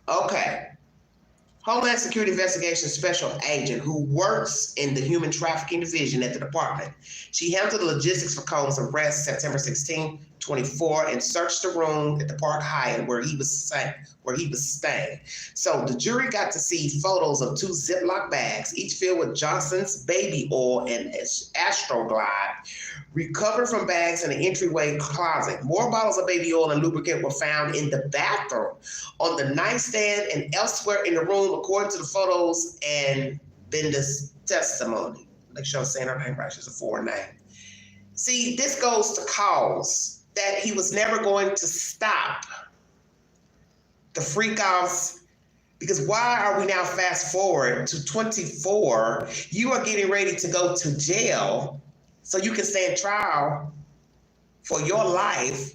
Okay. Homeland Security Investigation Special Agent who works in the Human Trafficking Division at the department. She handled the logistics for Combs' arrest September 16, 24, and searched the room at the Park Hyatt where he was staying. So the jury got to see photos of 2 Ziploc bags, each filled with Johnson's baby oil and Astroglide, recovered from bags in the entryway closet. More bottles of baby oil and lubricant were found in the bathroom, on the nightstand, and elsewhere in the room, according to the photos and Benda's testimony. Make sure I'm saying her name right. She's a foreign name. See, this goes to cause that he was never going to stop the freak offs, because why are we now fast forward to 24? You are getting ready to go to jail so you can stand trial for your life.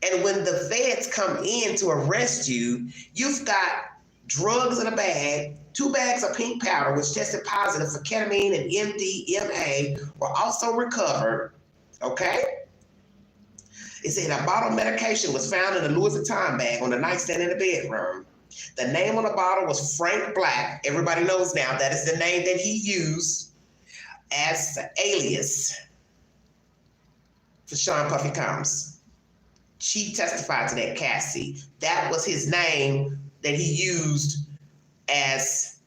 And when the feds come in to arrest you, you've got drugs in a bag, 2 bags of pink powder, which tested positive for ketamine and MDMA, were also recovered, okay? It said a bottle of medication was found in a Louis Vuitton bag on the nightstand in the bedroom. The name on the bottle was Frank Black. Everybody knows now that is the name that he used as the alias for Sean Puffy Combs. She testified to that, Cassie. That was his name that he used as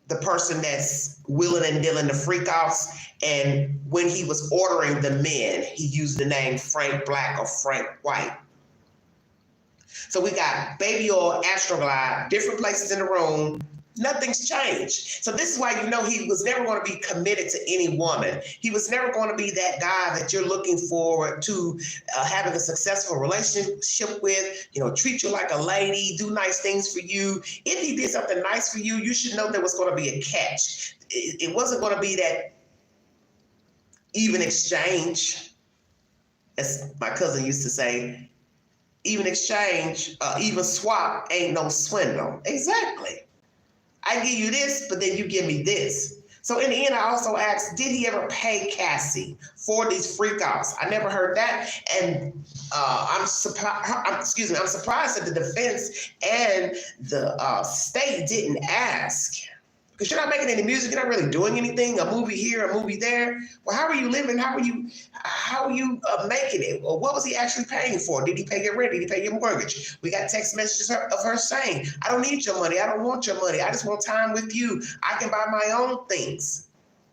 the person that's willing and dealing the freak offs. And when he was ordering the men, he used the name Frank Black or Frank White. So we got baby oil, Astroglide, different places in the room. Nothing's changed. So this is why you know he was never going to be committed to any woman. He was never going to be that guy that you're looking forward to having a successful relationship with, you know, treat you like a lady, do nice things for you. If he did something nice for you, you should know there was going to be a catch. It wasn't going to be that even exchange, as my cousin used to say, even exchange, even swap ain't no swindle. Exactly. I give you this, but then you give me this. So in the end, I also asked, did he ever pay Cassie for these freak-offs? I never heard that. And I'm surprised that the defense and the state didn't ask. Because you're not making any music, you're not really doing anything, a movie here, a movie there. Well, how are you living? How are you making it? Well, what was he actually paying for? Did he pay your rent? Did he pay your mortgage? We got text messages of her saying, I don't need your money. I don't want your money. I just want time with you. I can buy my own things.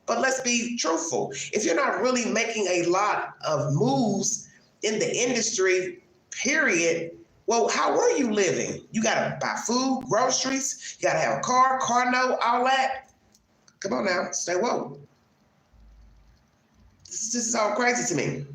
But let's be truthful. If you're not really making a lot of moves in the industry, period, well, how were you living? You got to buy food, groceries, you got to have a car note, all that. Come on now, stay woke. This is all crazy to me.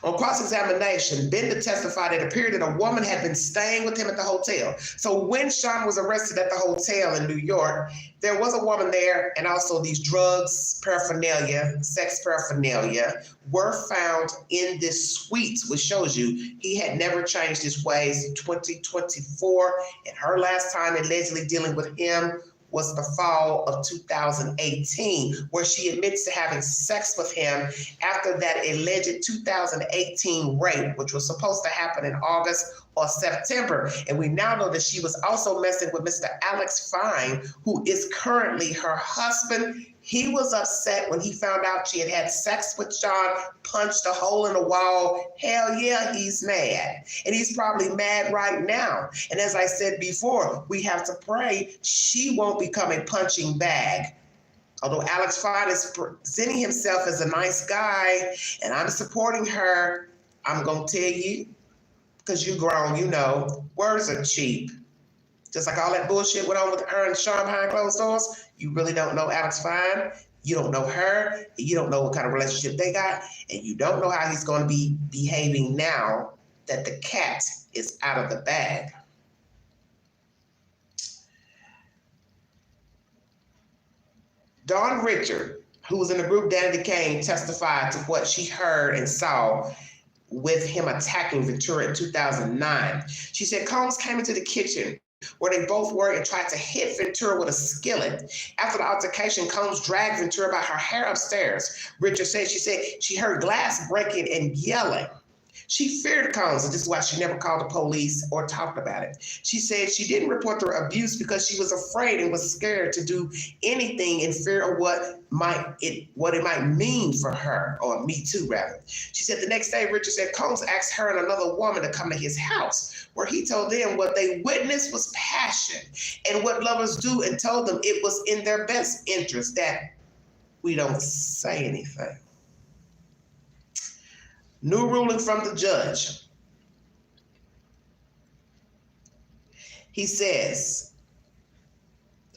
On cross-examination, Bender testified it appeared that a woman had been staying with him at the hotel. So when Sean was arrested at the hotel in New York, there was a woman there, and also these drugs, paraphernalia, sex paraphernalia were found in this suite, which shows you he had never changed his ways in 2024. And her last time allegedly dealing with him was the fall of 2018, where she admits to having sex with him after that alleged 2018 rape, which was supposed to happen in August or September. And we now know that she was also messing with Mr. Alex Fine, who is currently her husband. He was upset when he found out she had had sex with Sean, punched a hole in the wall. Hell yeah, he's mad. And he's probably mad right now. And as I said before, we have to pray she won't become a punching bag. Although Alex Fine is presenting himself as a nice guy, and I'm supporting her, I'm going to tell you, because you grown, you know, words are cheap. Just like all that bullshit went on with her and Sean behind closed doors, you really don't know Alex Fine. You don't know her. You don't know what kind of relationship they got. And you don't know how he's going to be behaving now that the cat is out of the bag. Dawn Richard, who was in the group Danny Kane, testified to what she heard and saw with him attacking Ventura in 2009. She said Combs came into the kitchen where they both were and tried to hit Ventura with a skillet. After the altercation, Combs dragged Ventura by her hair upstairs. Richard said she heard glass breaking and yelling. She feared Combs, and this is why she never called the police or talked about it. She said she didn't report the abuse because she was afraid and was scared to do anything in fear of what it might mean for her, or me too, rather. She said the next day, Richard said Combs asked her and another woman to come to his house, where he told them what they witnessed was passion and what lovers do, and told them it was in their best interest that we don't say anything. New ruling from the judge. He says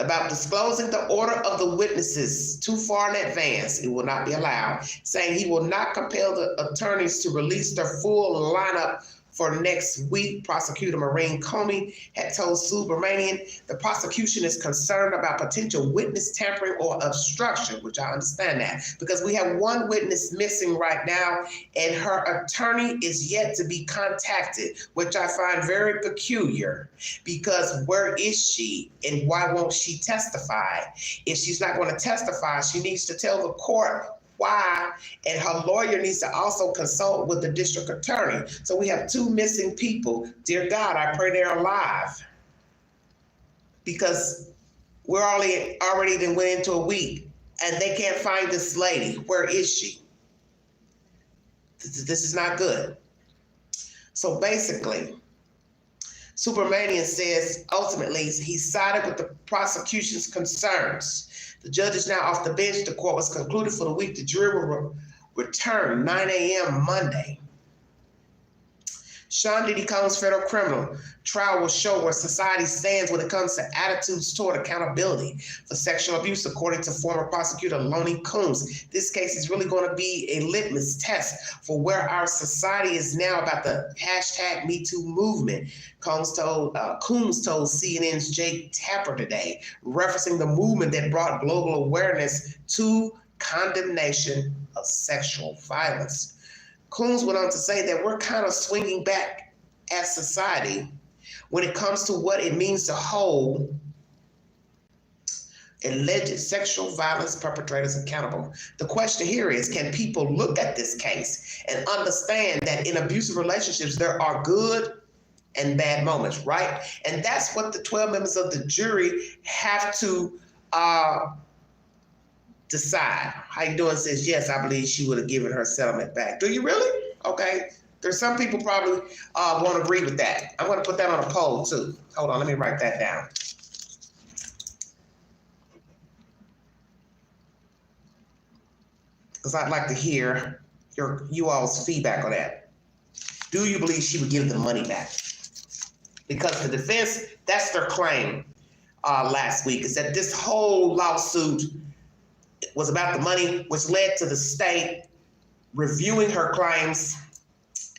about disclosing the order of the witnesses too far in advance, it will not be allowed, saying he will not compel the attorneys to release their full lineup for next week. Prosecutor Maureen Comey had told Subramanian the prosecution is concerned about potential witness tampering or obstruction, which I understand that, because we have one witness missing right now and her attorney is yet to be contacted, which I find very peculiar, because where is she and why won't she testify? If she's not going to testify, she needs to tell the court why, and her lawyer needs to also consult with the district attorney. So we have two missing people. Dear God, I pray they're alive, because we're already then went into a week and they can't find this lady. Where is she? This is not good. So basically, Subramanian says ultimately he sided with the prosecution's concerns. The judge is now off the bench. The court was concluded for the week. The jury will return 9 a.m. Monday. Sean Diddy Combs' federal criminal trial will show where society stands when it comes to attitudes toward accountability for sexual abuse, according to former prosecutor Lonnie Combs. This case is really going to be a litmus test for where our society is now about the hashtag #MeToo movement. Combs told CNN's Jake Tapper today, referencing the movement that brought global awareness to condemnation of sexual violence. Combs went on to say that we're kind of swinging back as society when it comes to what it means to hold alleged sexual violence perpetrators accountable. The question here is, can people look at this case and understand that in abusive relationships, there are good and bad moments, right? And that's what the 12 members of the jury have to decide. How you doing? Says, yes, I believe she would have given her settlement back. Do you really? Okay. There's some people probably won't agree with that. I'm going to put that on a poll too. Hold on, let me write that down. Because I'd like to hear you all's feedback on that. Do you believe she would give the money back? Because the defense, that's their claim last week, is that this whole lawsuit was about the money, which led to the state reviewing her claims,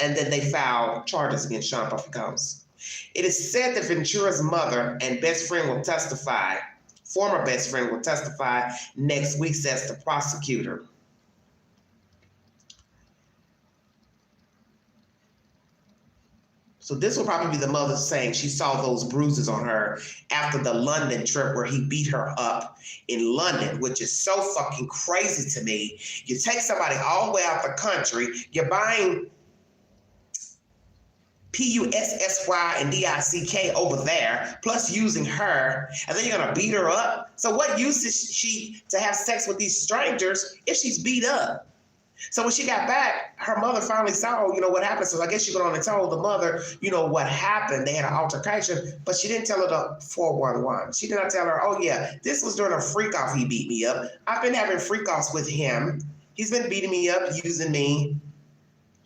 and then they filed charges against Sean Puffy Combs. It is said that Ventura's mother and best friend will testify, former best friend will testify next week, says the prosecutor. So this will probably be the mother saying she saw those bruises on her after the London trip where he beat her up in London, which is so fucking crazy to me. You take somebody all the way out the country, you're buying PUSSY and DICK over there, plus using her, and then you're gonna beat her up? So what use is she to have sex with these strangers if she's beat up? So when she got back, her mother finally saw, what happened. So I guess she went on and told the mother, what happened. They had an altercation, but she didn't tell her the 411. She did not tell her, oh yeah, this was during a freak off he beat me up. I've been having freak offs with him. He's been beating me up, using me.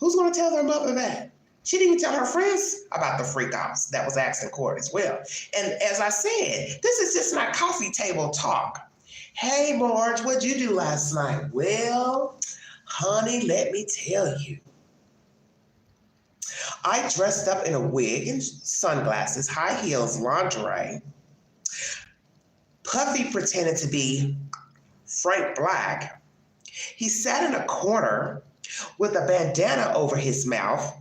Who's gonna tell their mother that? She didn't even tell her friends about the freak outs that was asked in court as well. And as I said, this is just not coffee table talk. Hey, Marge, what'd you do last night? Well, honey, let me tell you. I dressed up in a wig and sunglasses, high heels, lingerie. Puffy pretended to be Frank Black. He sat in a corner with a bandana over his mouth.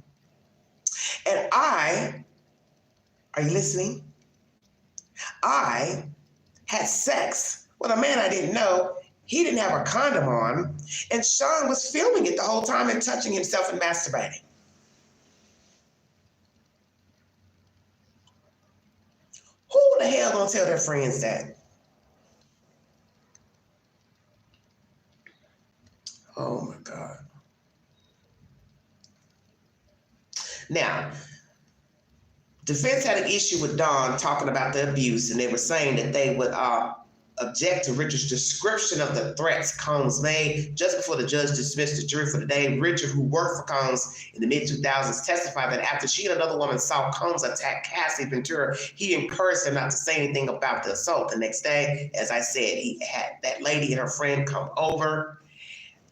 And are you listening? I had sex with a man I didn't know. He didn't have a condom on. And Sean was filming it the whole time and touching himself and masturbating. Who the hell gonna tell their friends that? Oh my God. Now, defense had an issue with Dawn talking about the abuse, and they were saying that they would object to Richard's description of the threats Combs made. Just before the judge dismissed the jury for the day, Richard, who worked for Combs in the mid-2000s, testified that after she and another woman saw Combs attack Cassie Ventura, he encouraged her not to say anything about the assault. The next day, as I said, he had that lady and her friend come over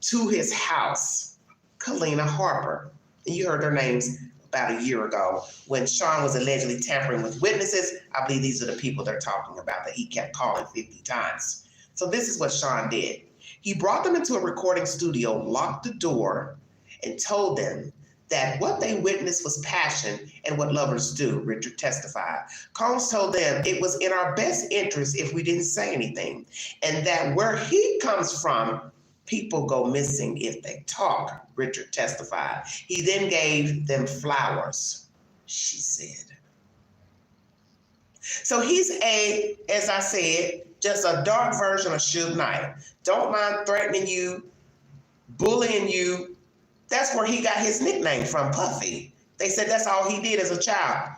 to his house, Kalina Harper. And you heard their names about a year ago when Sean was allegedly tampering with witnesses. I believe these are the people they're talking about that he kept calling 50 times. So this is what Sean did. He brought them into a recording studio, locked the door, and told them that what they witnessed was passion and what lovers do, Richard testified. Combs told them it was in our best interest if we didn't say anything, and that where he comes from, people go missing if they talk, Richard testified. He then gave them flowers, she said. So he's as I said, just a dark version of Suge Knight. Don't mind threatening you, bullying you. That's where he got his nickname from, Puffy. They said that's all he did as a child,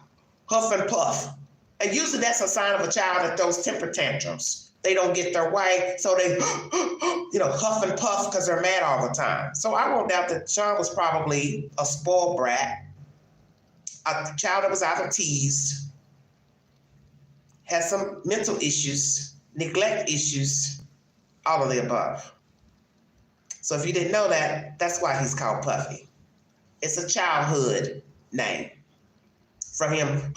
huff and puff. And usually that's a sign of a child that throws temper tantrums. They don't get their way, so they, huff and puff because they're mad all the time. So I won't doubt that Sean was probably a spoiled brat, a child that was either teased, had some mental issues, neglect issues, all of the above. So if you didn't know that, that's why he's called Puffy. It's a childhood name from him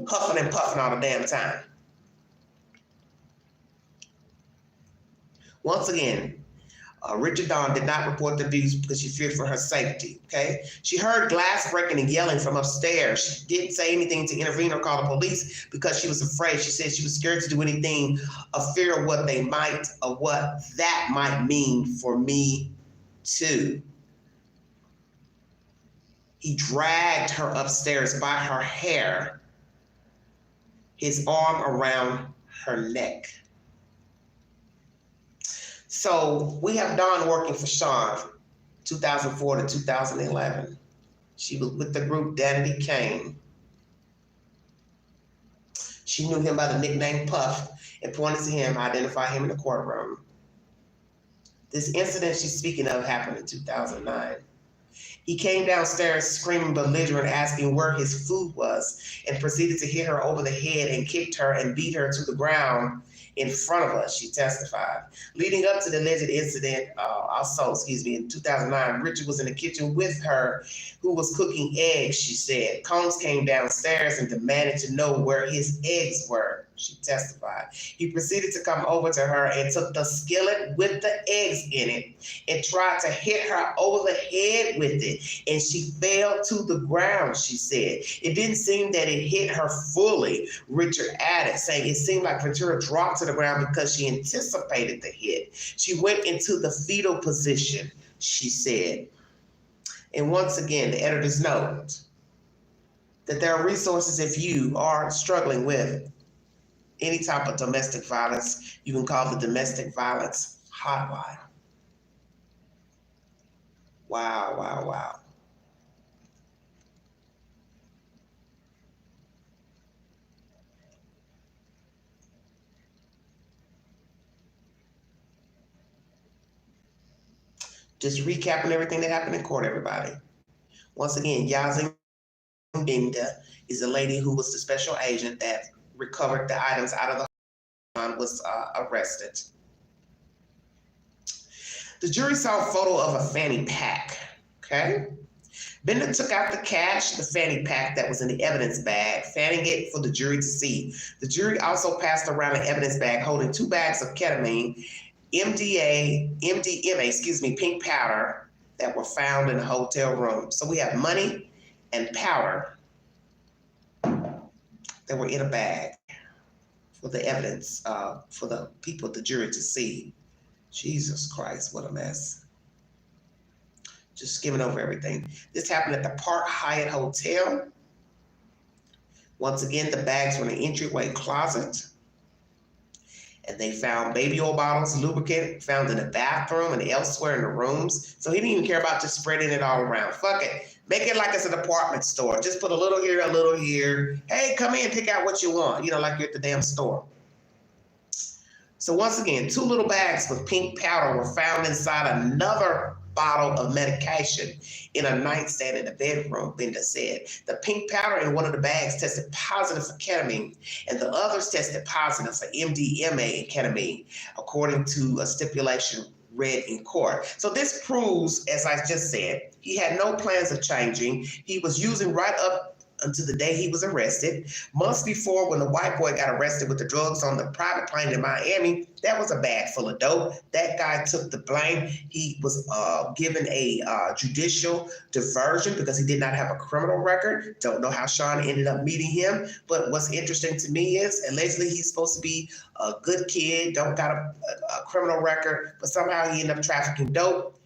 huffing and puffing all the damn time. Once again, Richard Dawn did not report the abuse because she feared for her safety, okay? She heard glass breaking and yelling from upstairs. She didn't say anything to intervene or call the police because she was afraid. She said she was scared to do anything, of fear of what that might mean for me too. He dragged her upstairs by her hair, his arm around her neck. So we have Dawn working for Sean, 2004 to 2011. She was with the group Danity Kane. She knew him by the nickname Puff and pointed to him, identified him in the courtroom. This incident she's speaking of happened in 2009. He came downstairs screaming belligerent, asking where his food was, and proceeded to hit her over the head and kicked her and beat her to the ground in front of us, she testified. Leading up to the alleged incident, in 2009, Richard was in the kitchen with her, who was cooking eggs, she said. Combs came downstairs and demanded to know where his eggs were, she testified. He proceeded to come over to her and took the skillet with the eggs in it and tried to hit her over the head with it, and she fell to the ground, she said. It didn't seem that it hit her fully, Richard added, saying it seemed like Ventura dropped to the ground because she anticipated the hit. She went into the fetal position, she said. And once again, the editors note that there are resources if you are struggling with any type of domestic violence. You can call the domestic violence hotline. Wow, wow, wow. Just recapping everything that happened in court, everybody. Once again, Yazzie Binda is the lady who was the special agent that recovered the items out of the home, was arrested. The jury saw a photo of a fanny pack, okay? Bender took out the cash, the fanny pack that was in the evidence bag, fanning it for the jury to see. The jury also passed around an evidence bag holding 2 bags of ketamine, MDMA, pink powder that were found in the hotel room. So we have money and powder that were in a bag for the evidence, for the people, the jury to see. Jesus Christ, what a mess. Just skimming over everything. This happened at the Park Hyatt Hotel. Once again, the bags were in the entryway closet. And they found baby oil bottles, lubricant, found in the bathroom and elsewhere in the rooms. So he didn't even care about just spreading it all around. Fuck it. Make it like it's a department store. Just put a little here, a little here. Hey, come in, pick out what you want. You know, like you're at the damn store. So once again, 2 little bags with pink powder were found inside another bottle of medication in a nightstand in the bedroom, Bender said. The pink powder in one of the bags tested positive for ketamine, and the others tested positive for MDMA and ketamine, according to a stipulation read in court. So this proves, as I just said, he had no plans of changing. He was using right up until the day he was arrested. Months before, when the white boy got arrested with the drugs on the private plane in Miami, that was a bag full of dope. That guy took the blame. He was given a judicial diversion because he did not have a criminal record. Don't know how Sean ended up meeting him. But what's interesting to me is, allegedly, he's supposed to be a good kid, don't got a criminal record, but somehow he ended up trafficking dope.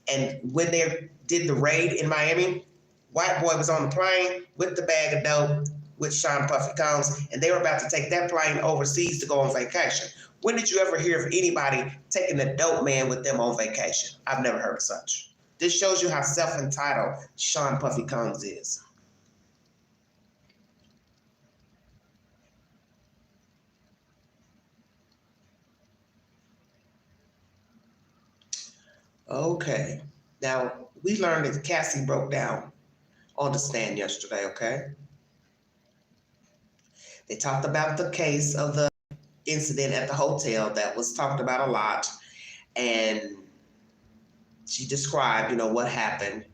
And when they did the raid in Miami, white boy was on the plane with the bag of dope with Sean Puffy Combs, and they were about to take that plane overseas to go on vacation. When did you ever hear of anybody taking a dope man with them on vacation? I've never heard of such. This shows you how self-entitled Sean Puffy Combs is. Okay, now we learned that Cassie broke down on the stand yesterday, okay? They talked about the case of the incident at the hotel that was talked about a lot, and she described, you know, what happened,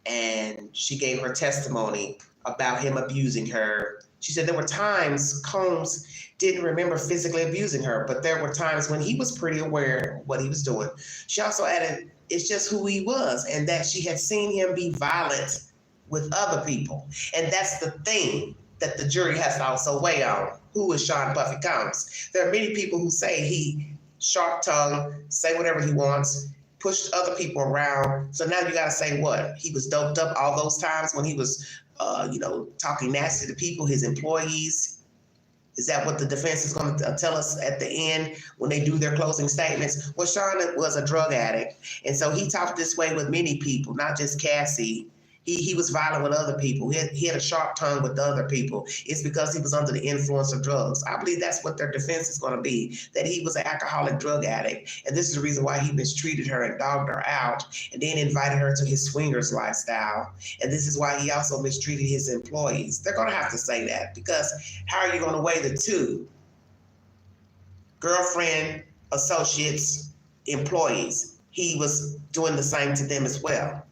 and she gave her testimony about him abusing her. She said there were times Combs didn't remember physically abusing her, but there were times when he was pretty aware of what he was doing. She also added, it's just who he was, and that she had seen him be violent with other people. And that's the thing that the jury has to also weigh on. Who is Sean Puffy Combs? There are many people who say he sharp-tongued, say whatever he wants, pushed other people around. So now you got to say what? He was doped up all those times when he was, talking nasty to people, his employees. Is that what the defense is going to tell us at the end when they do their closing statements? Well, Sean was a drug addict. And so he talked this way with many people, not just Cassie. He was violent with other people. He had a sharp tongue with the other people. It's because he was under the influence of drugs. I believe that's what their defense is going to be, that he was an alcoholic drug addict. And this is the reason why he mistreated her and dogged her out and then invited her to his swingers lifestyle. And this is why he also mistreated his employees. They're going to have to say that, because how are you going to weigh the two? Girlfriend, associates, employees. He was doing the same to them as well.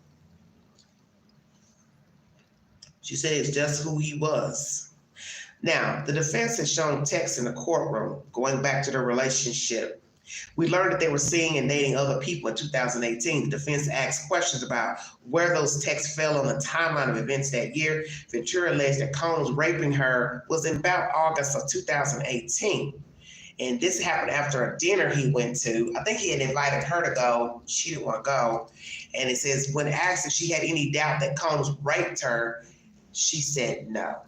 She said it's just who he was. Now, the defense has shown texts in the courtroom going back to their relationship. We learned that they were seeing and dating other people in 2018. The defense asked questions about where those texts fell on the timeline of events that year. Ventura alleged that Combs raping her was in about August of 2018. And this happened after a dinner he went to. I think he had invited her to go. She didn't want to go. And it says, when asked if she had any doubt that Combs raped her, she said no.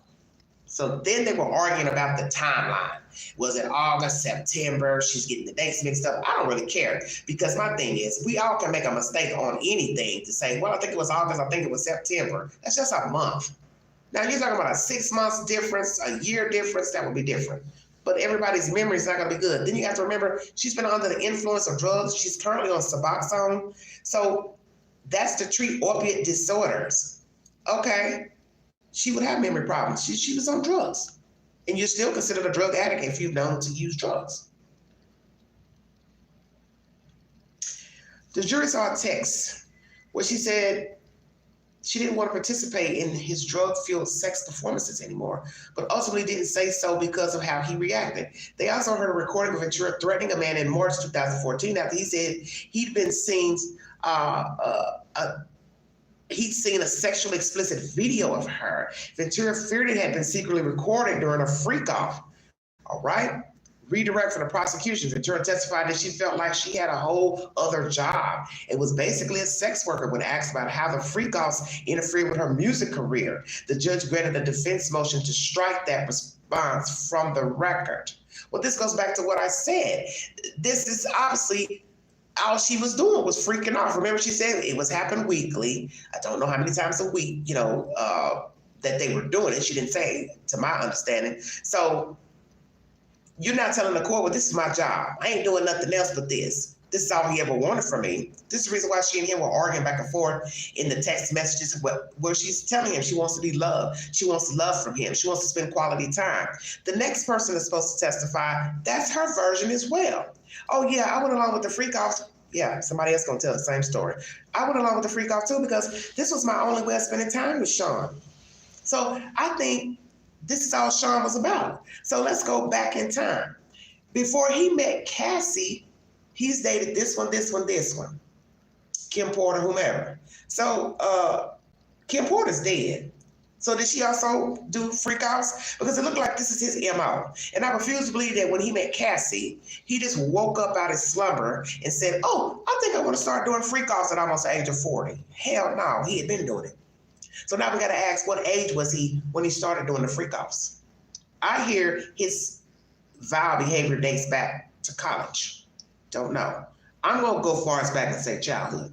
So then they were arguing about the timeline. Was it August, September? She's getting the dates mixed up. I don't really care, because my thing is, we all can make a mistake on anything to say, well, I think it was August, I think it was September. That's just a month. Now you're talking about a 6 months difference, a year difference, that would be different. But everybody's memory is not gonna be good. Then you have to remember, she's been under the influence of drugs. She's currently on Suboxone. So that's to treat opiate disorders. Okay. she would have memory problems. She was on drugs. And you're still considered a drug addict if you've known to use drugs. The jury saw a text where she said she didn't want to participate in his drug-fueled sex performances anymore, but ultimately didn't say so because of how he reacted. They also heard a recording of Ventura threatening a man in March 2014 after he said he'd been seen he'd seen a sexually explicit video of her. Ventura feared it had been secretly recorded during a freak-off. All right? Redirect from the prosecution. Ventura testified that she felt like she had a whole other job. It was basically a sex worker when asked about how the freak-offs interfered with her music career. The judge granted a defense motion to strike that response from the record. Well, this goes back to what I said. This is obviously all she was doing was freaking off. Remember, she said it was happening weekly. I don't know how many times a week, that they were doing it. She didn't say, to my understanding. So you're not telling the court, well, this is my job. I ain't doing nothing else but this. This is all he ever wanted from me. This is the reason why she and him were arguing back and forth in the text messages where she's telling him she wants to be loved. She wants love from him. She wants to spend quality time. The next person that's supposed to testify, that's her version as well. Oh, yeah, I went along with the freak-off. Yeah, somebody else going to tell the same story. I went along with the freak-off, too, because this was my only way of spending time with Sean. So I think this is all Sean was about. So let's go back in time. Before he met Cassie, he's dated this one, Kim Porter, whomever. So Kim Porter's dead. So did she also do freak-offs? Because it looked like this is his MO. And I refuse to believe that when he met Cassie, he just woke up out of his slumber and said, oh, I think I want to start doing freak-offs at almost the age of 40. Hell no, he had been doing it. So now we got to ask, what age was he when he started doing the freak-offs? I hear his vile behavior dates back to college. Don't know. I'm going to go far as back and say childhood,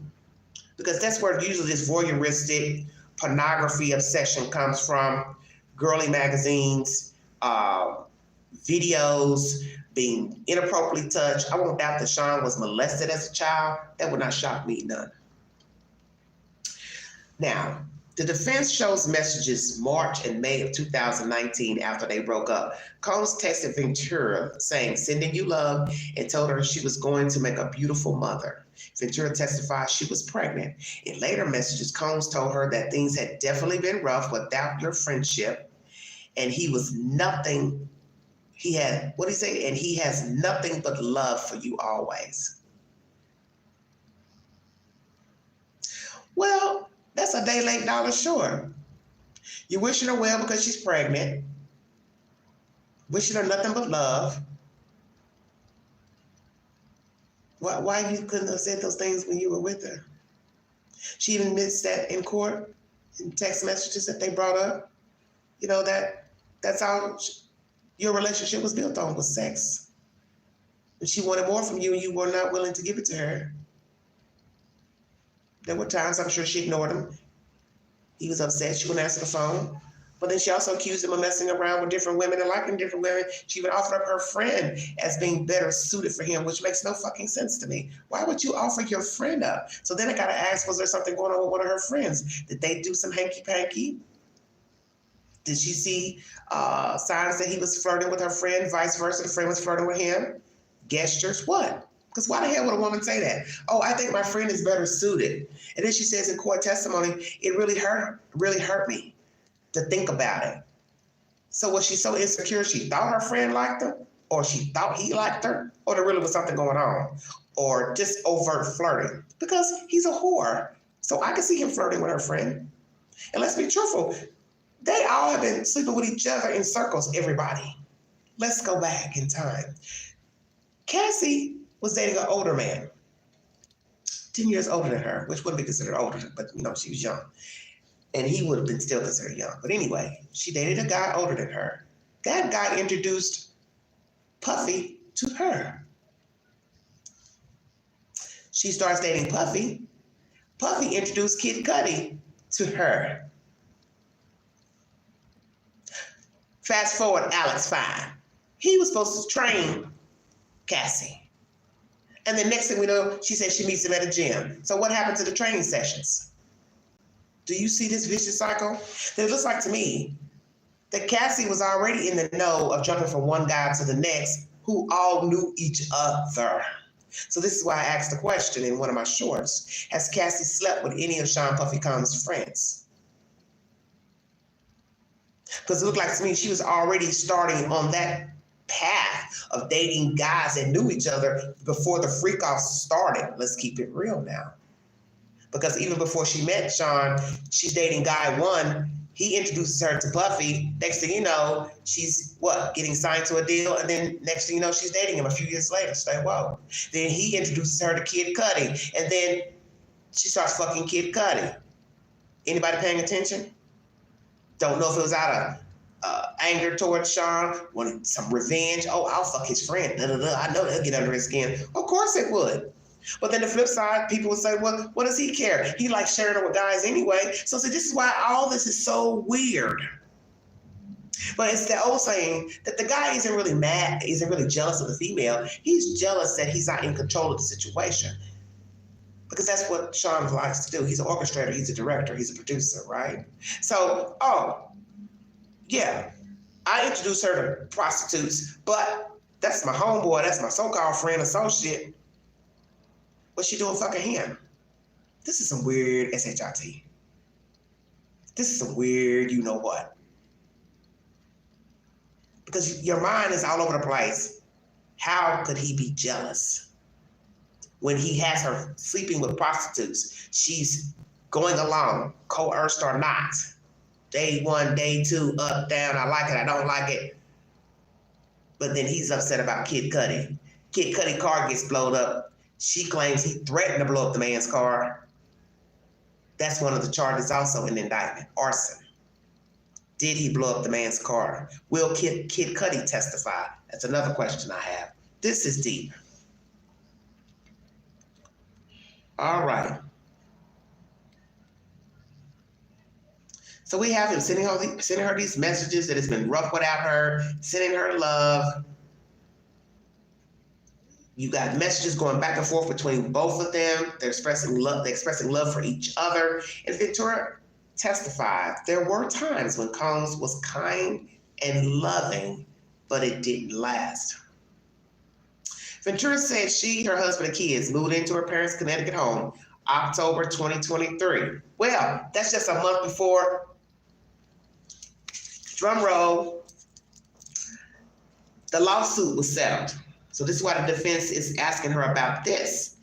because that's where usually this voyeuristic pornography obsession comes from. Girly magazines, videos, being inappropriately touched. I won't doubt that Sean was molested as a child. That would not shock me none. Now, the defense shows messages March and May of 2019 after they broke up. Combs texted Ventura saying, sending you love, and told her she was going to make a beautiful mother. Ventura testified she was pregnant. In later messages, Combs told her that things had definitely been rough without your friendship, and he was nothing, he had, what did he say? And he has nothing but love for you always. Well, that's a day late, dollar short. You're wishing her well because she's pregnant, wishing her nothing but love. Why you couldn't have said those things when you were with her? She even admits that in court, in text messages that they brought up. You know, that's all your relationship was built on, was sex. And she wanted more from you and you were not willing to give it to her. There were times I'm sure she ignored him. He was upset, she wouldn't answer the phone. But then she also accused him of messing around with different women and liking different women. She even offered up her friend as being better suited for him, which makes no fucking sense to me. Why would you offer your friend up? So then I gotta ask, was there something going on with one of her friends? Did they do some hanky-panky? Did she see signs that he was flirting with her friend, vice versa, the friend was flirting with him? Gestures, what? Because why the hell would a woman say that? Oh, I think my friend is better suited. And then she says in court testimony, it really hurt me to think about it. So was she so insecure she thought her friend liked her, or she thought he liked her, or there really was something going on, or just overt flirting? Because he's a whore, so I can see him flirting with her friend. And let's be truthful, they all have been sleeping with each other in circles, everybody. Let's go back in time. Cassie was dating an older man, 10 years older than her, which wouldn't be considered older, but she was young. And he would have been still considered young. But anyway, she dated a guy older than her. That guy introduced Puffy to her. She starts dating Puffy. Puffy introduced Kid Cudi to her. Fast forward, Alex Fine. He was supposed to train Cassie. And the next thing we know, she said she meets him at a gym. So what happened to the training sessions? Do you see this vicious cycle? Then it looks like to me that Cassie was already in the know of jumping from one guy to the next who all knew each other. So this is why I asked the question in one of my shorts. Has Cassie slept with any of Sean Puffy Combs' friends? Because it looked like to me she was already starting on that path of dating guys that knew each other before the freak off started. Let's keep it real now. Because even before she met Sean, she's dating guy one. He introduces her to Puffy. Next thing you know, she's getting signed to a deal, and then next thing you know, she's dating him a few years later. Say, whoa. Then he introduces her to Kid Cudi, and then she starts fucking Kid Cudi. Anybody paying attention? Don't know if it was out of anger towards Sean, wanted some revenge. Oh, I'll fuck his friend. I know they'll get under his skin. Of course it would. But then the flip side, people would say, well, what does he care? He likes sharing it with guys anyway. So see, this is why all this is so weird. But it's the old saying that the guy isn't really mad, isn't really jealous of the female. He's jealous that he's not in control of the situation. Because that's what Sean likes to do. He's an orchestrator, he's a director, he's a producer, right? So, yeah, I introduced her to prostitutes, but that's my homeboy, that's my so-called friend, associate. What's she doing fucking him? This is some weird SHIT. This is some weird you know what. Because your mind is all over the place. How could he be jealous when he has her sleeping with prostitutes? She's going along, coerced or not. Day one, day two, up, down, I like it, I don't like it. But then he's upset about Kid Cudi. Kid Cudi car gets blown up. She claims he threatened to blow up the man's car. That's one of the charges also in the indictment, arson. Did he blow up the man's car? Will Kid Cudi testify? That's another question I have. This is deep. All right. So we have him sending her these messages that it's been rough without her, sending her love. You got messages going back and forth between both of them. They're expressing love for each other. And Ventura testified there were times when Combs was kind and loving, but it didn't last. Ventura said she, her husband, and kids moved into her parents' Connecticut home October 2023. Well, that's just a month before, drum roll, the lawsuit was settled. So this is why the defense is asking her about this,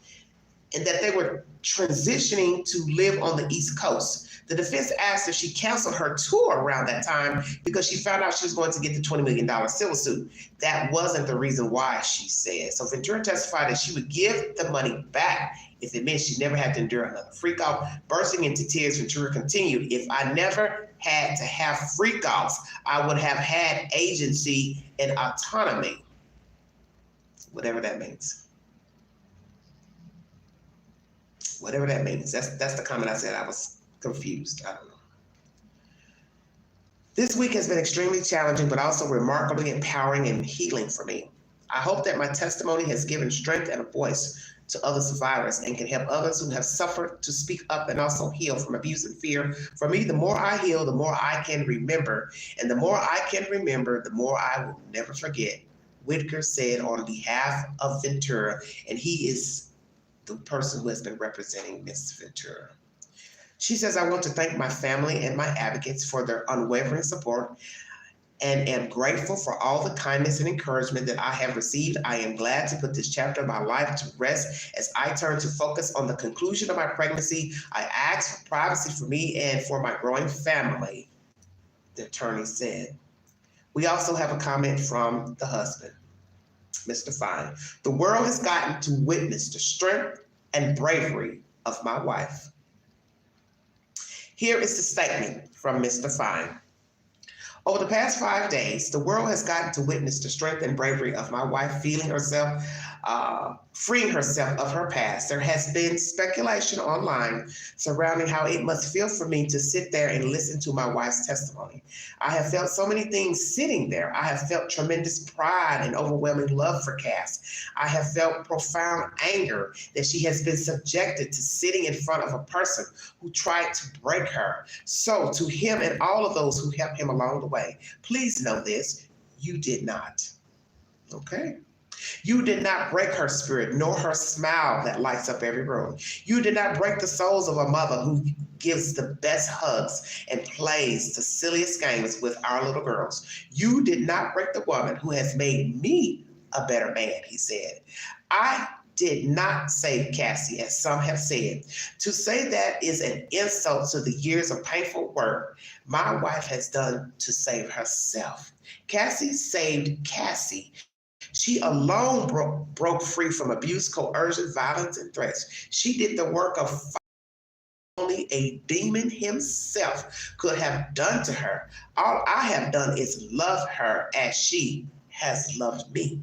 and that they were transitioning to live on the East Coast. The defense asked if she canceled her tour around that time because she found out she was going to get the $20 million civil suit. That wasn't the reason why, she said. So Ventura testified that she would give the money back if it meant she never had to endure another freak-off. Bursting into tears, Ventura continued, if I never had to have freak-offs, I would have had agency and autonomy. Whatever that means. Whatever that means. That's the comment I said. I was confused. I don't know. This week has been extremely challenging, but also remarkably empowering and healing for me. I hope that my testimony has given strength and a voice to other survivors and can help others who have suffered to speak up and also heal from abuse and fear. For me, the more I heal, the more I can remember. And the more I can remember, the more I will never forget. Whitaker said on behalf of Ventura, and he is the person who has been representing Miss Ventura. She says, I want to thank my family and my advocates for their unwavering support and am grateful for all the kindness and encouragement that I have received. I am glad to put this chapter of my life to rest as I turn to focus on the conclusion of my pregnancy. I ask for privacy for me and for my growing family, the attorney said. We also have a comment from the husband, Mr. Fine. The world has gotten to witness the strength and bravery of my wife. Here is the statement from Mr. Fine. Over the past 5 days, the world has gotten to witness the strength and bravery of my wife feeling herself freeing herself of her past. There has been speculation online surrounding how it must feel for me to sit there and listen to my wife's testimony. I have felt so many things sitting there. I have felt tremendous pride and overwhelming love for Cass. I have felt profound anger that she has been subjected to sitting in front of a person who tried to break her. So to him and all of those who helped him along the way, please know this, you did not. Okay? You did not break her spirit, nor her smile that lights up every room. You did not break the souls of a mother who gives the best hugs and plays the silliest games with our little girls. You did not break the woman who has made me a better man, he said. I did not save Cassie, as some have said. To say that is an insult to the years of painful work my wife has done to save herself. Cassie saved Cassie. She alone broke free from abuse, coercion, violence, and threats. She did the work of only a demon himself could have done to her. All I have done is love her as she has loved me.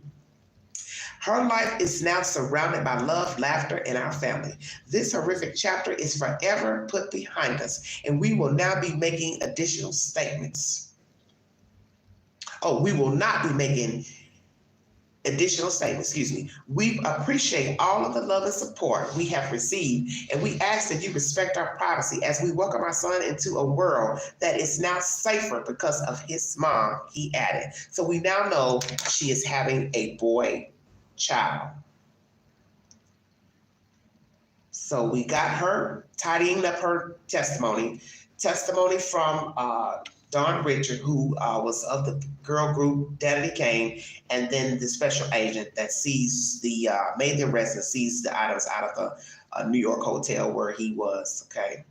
Her life is now surrounded by love, laughter, and our family. This horrific chapter is forever put behind us, and we will now be making additional statements. We will not be making additional statements, excuse me. We appreciate all of the love and support we have received, and we ask that you respect our privacy as we welcome our son into a world that is now safer because of his mom, he added. So we now know she is having a boy child. So we got her tidying up her testimony from Don Richard, who was of the girl group Danity Kane, and then the special agent that sees made the arrest and sees the items out of the New York hotel where he was, okay?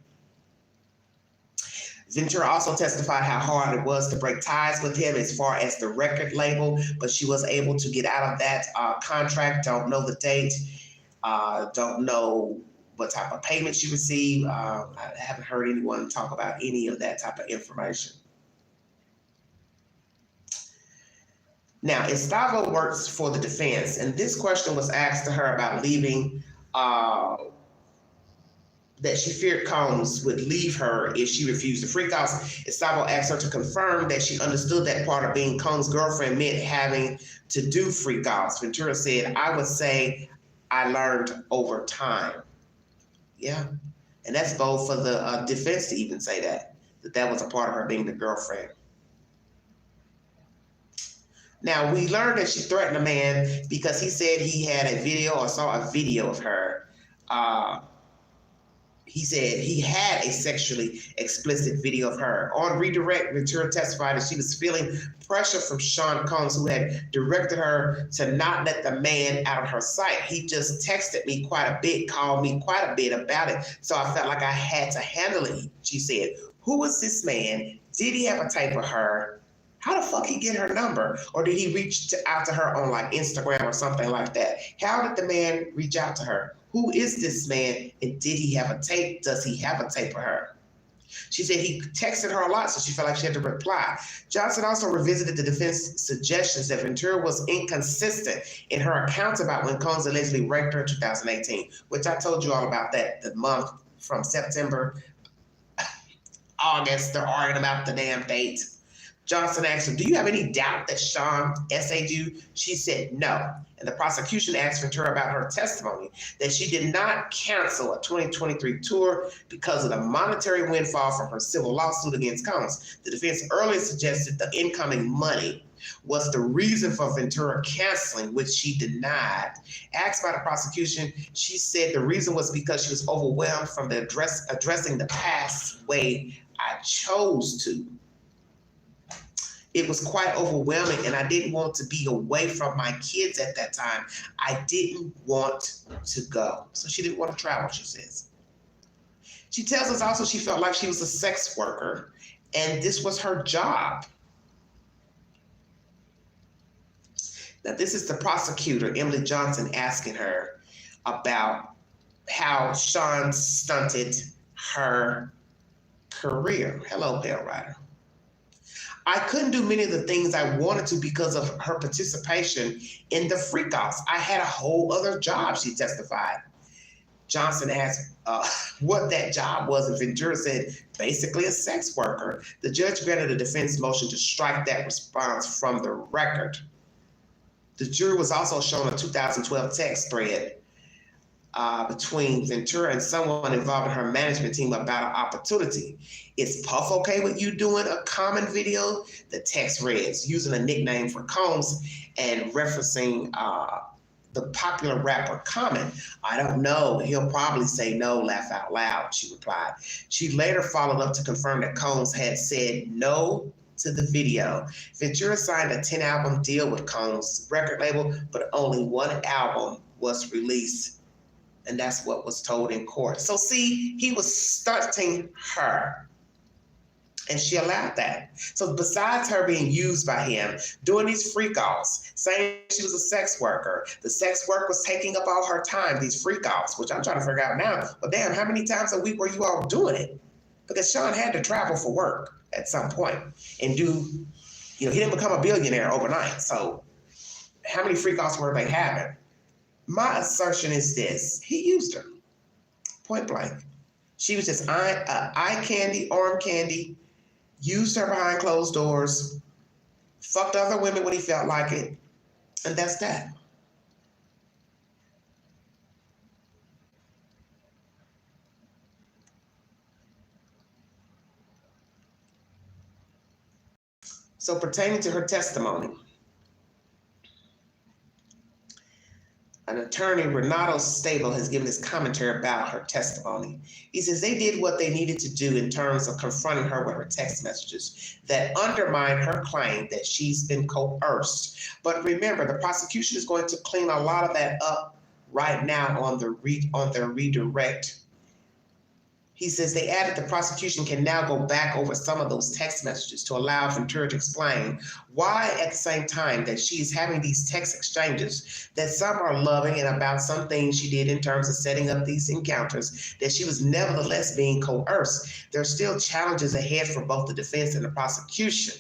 Ventura also testified how hard it was to break ties with him as far as the record label, but she was able to get out of that contract. Don't know the date, don't know what type of payment she received. I haven't heard anyone talk about any of that type of information. Now, Estavo works for the defense, and this question was asked to her about leaving, that she feared Combs would leave her if she refused the freakouts. Estavo asked her to confirm that she understood that part of being Combs' girlfriend meant having to do freakouts. Ventura said, I would say I learned over time. Yeah, and that's bold for the defense to even say that was a part of her being the girlfriend. Now, we learned that she threatened a man because he said he had a video or saw a video of her. He said he had a sexually explicit video of her. On redirect, Ventura testified that she was feeling pressure from Sean Combs, who had directed her to not let the man out of her sight. He just texted me quite a bit, called me quite a bit about it, so I felt like I had to handle it, she said. Who was this man? Did he have a tape of her? How the fuck he get her number? Or did he reach out to her on like Instagram or something like that? How did the man reach out to her? Who is this man? And did he have a tape? Does he have a tape of her? She said he texted her a lot, so she felt like she had to reply. Johnson also revisited the defense suggestions that Ventura was inconsistent in her accounts about when Combs allegedly raped her in 2018, which I told you all about that, the month from September, August, they're arguing about the damn date. Johnson asked her, do you have any doubt that Sean essayed you? She said no. And the prosecution asked Ventura about her testimony that she did not cancel a 2023 tour because of the monetary windfall from her civil lawsuit against Combs. The defense earlier suggested the incoming money was the reason for Ventura canceling, which she denied. Asked by the prosecution, she said the reason was because she was overwhelmed from the addressing the past way I chose to. It was quite overwhelming, and I didn't want to be away from my kids at that time. I didn't want to go. So she didn't want to travel, she says. She tells us also she felt like she was a sex worker, and this was her job. Now, this is the prosecutor, Emily Johnson, asking her about how Sean stunted her career. Hello, Pale Rider. I couldn't do many of the things I wanted to because of her participation in the freakouts. I had a whole other job, she testified. Johnson asked what that job was, and Ventura said, basically a sex worker. The judge granted a defense motion to strike that response from the record. The jury was also shown a 2012 text thread between Ventura and someone involved in her management team about an opportunity. Is Puff okay with you doing a Common video? The text reads, using a nickname for Combs and referencing the popular rapper Common. I don't know. He'll probably say no, laugh out loud, she replied. She later followed up to confirm that Combs had said no to the video. Ventura signed a 10-album deal with Combs' record label, but only one album was released. And that's what was told in court. So see, he was stunting her. And she allowed that. So besides her being used by him, doing these freak-offs, saying she was a sex worker, the sex work was taking up all her time, these freak-offs, which I'm trying to figure out now. Well, damn, how many times a week were you all doing it? Because Sean had to travel for work at some point and do, he didn't become a billionaire overnight. So how many freak-offs were they having? My assertion is this: he used her, point blank. She was just eye candy, arm candy, used her behind closed doors, fucked other women when he felt like it, and that's that. So pertaining to her testimony, an attorney, Renato Stable, has given his commentary about her testimony. He says they did what they needed to do in terms of confronting her with her text messages that undermine her claim that she's been coerced. But remember, the prosecution is going to clean a lot of that up right now on their redirect. He says they added the prosecution can now go back over some of those text messages to allow Ventura to explain why at the same time that she is having these text exchanges, that some are loving and about some things she did in terms of setting up these encounters, that she was nevertheless being coerced. There are still challenges ahead for both the defense and the prosecution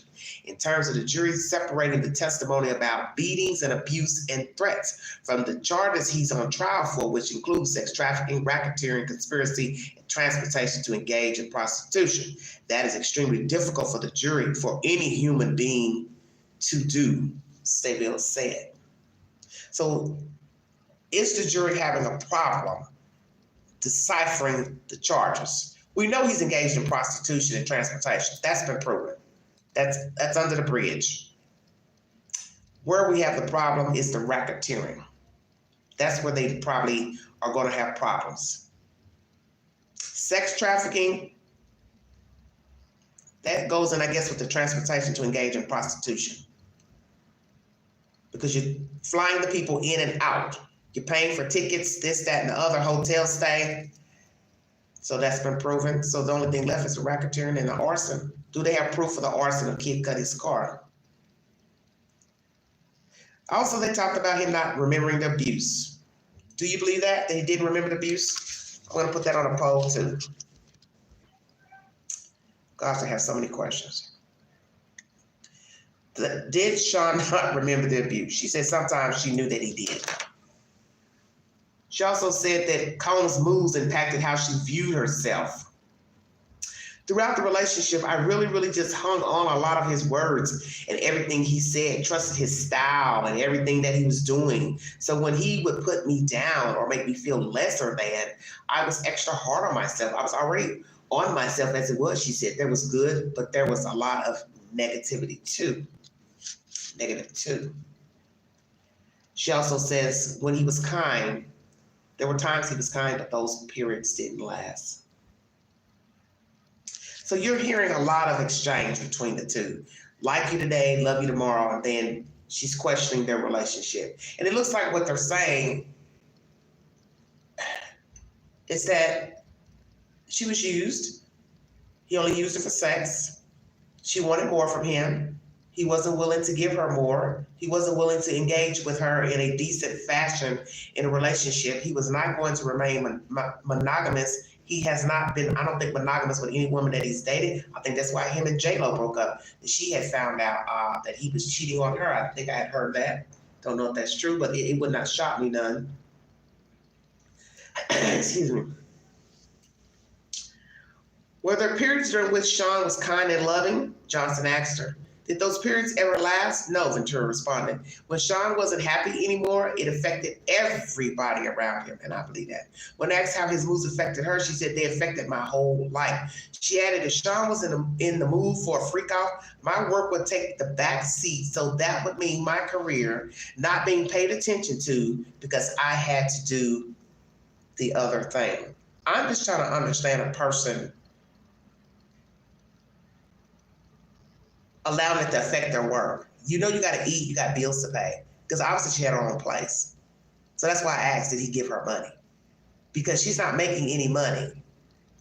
in terms of the jury separating the testimony about beatings and abuse and threats from the charges he's on trial for, which include sex trafficking, racketeering, conspiracy, and transportation to engage in prostitution. That is extremely difficult for the jury, for any human being to do, Stable said. So is the jury having a problem deciphering the charges? We know he's engaged in prostitution and transportation. That's been proven. That's under the bridge. Where we have the problem is the racketeering. That's where they probably are going to have problems. Sex trafficking, that goes in, I guess, with the transportation to engage in prostitution. Because you're flying the people in and out. You're paying for tickets, this, that, and the other, hotel stay. So that's been proven. So the only thing left is the racketeering and the arson. Do they have proof of the arson of Kid Cudi's car? Also, they talked about him not remembering the abuse. Do you believe that he didn't remember the abuse? I'm going to put that on a poll too. Gosh, I have so many questions. Did Sean not remember the abuse? She said sometimes she knew that he did. She also said that Combs' moves impacted how she viewed herself. Throughout the relationship, I really just hung on a lot of his words and everything he said, trusted his style and everything that he was doing. So when he would put me down or make me feel lesser than, I was extra hard on myself. I was already on myself as it was, she said. There was good, but there was a lot of negativity too. Negative too. She also says when he was kind, there were times he was kind, but those periods didn't last. So you're hearing a lot of exchange between the two. Like you today, love you tomorrow, and then she's questioning their relationship. And it looks like what they're saying is that she was used. He only used her for sex. She wanted more from him. He wasn't willing to give her more. He wasn't willing to engage with her in a decent fashion in a relationship. He was not going to remain monogamous He has not been, I don't think, monogamous with any woman that he's dated. I think that's why him and J-Lo broke up. She had found out that he was cheating on her. I think I had heard that. Don't know if that's true, but it would not shock me none. Excuse me. Were there periods during which Sean was kind and loving? Johnson asked her. Did those periods ever last? No, Ventura responded. When Sean wasn't happy anymore, it affected everybody around him, and I believe that. When asked how his moods affected her, she said they affected my whole life. She added, if Sean was in the mood for a freak off, my work would take the back seat, so that would mean my career not being paid attention to because I had to do the other thing. I'm just trying to understand a person allowing it to affect their work. You know you got to eat, you got bills to pay. Because obviously she had her own place. So that's why I asked, did he give her money? Because she's not making any money.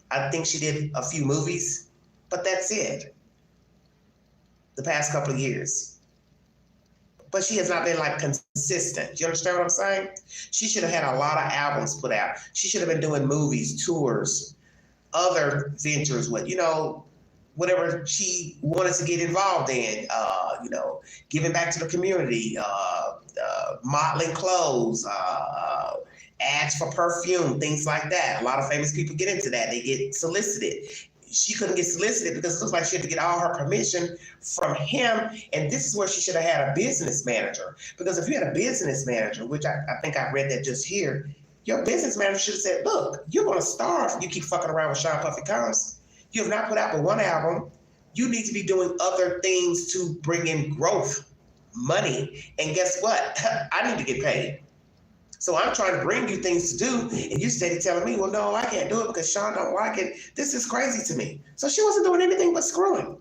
I think she did a few movies, but that's it. The past couple of years. But she has not been like consistent. You understand what I'm saying? She should have had a lot of albums put out. She should have been doing movies, tours, other ventures with, whatever she wanted to get involved in, giving back to the community, modeling clothes, ads for perfume, things like that. A lot of famous people get into that. They get solicited. She couldn't get solicited because it looks like she had to get all her permission from him. And this is where she should have had a business manager. Because if you had a business manager, which I think I read that just here, your business manager should have said, look, you're going to starve if you keep fucking around with Sean Puffy Combs. You have not put out but one album. You need to be doing other things to bring in growth, money. And guess what? I need to get paid. So I'm trying to bring you things to do. And you steady telling me, well, no, I can't do it because Sean don't like it. This is crazy to me. So she wasn't doing anything but screwing.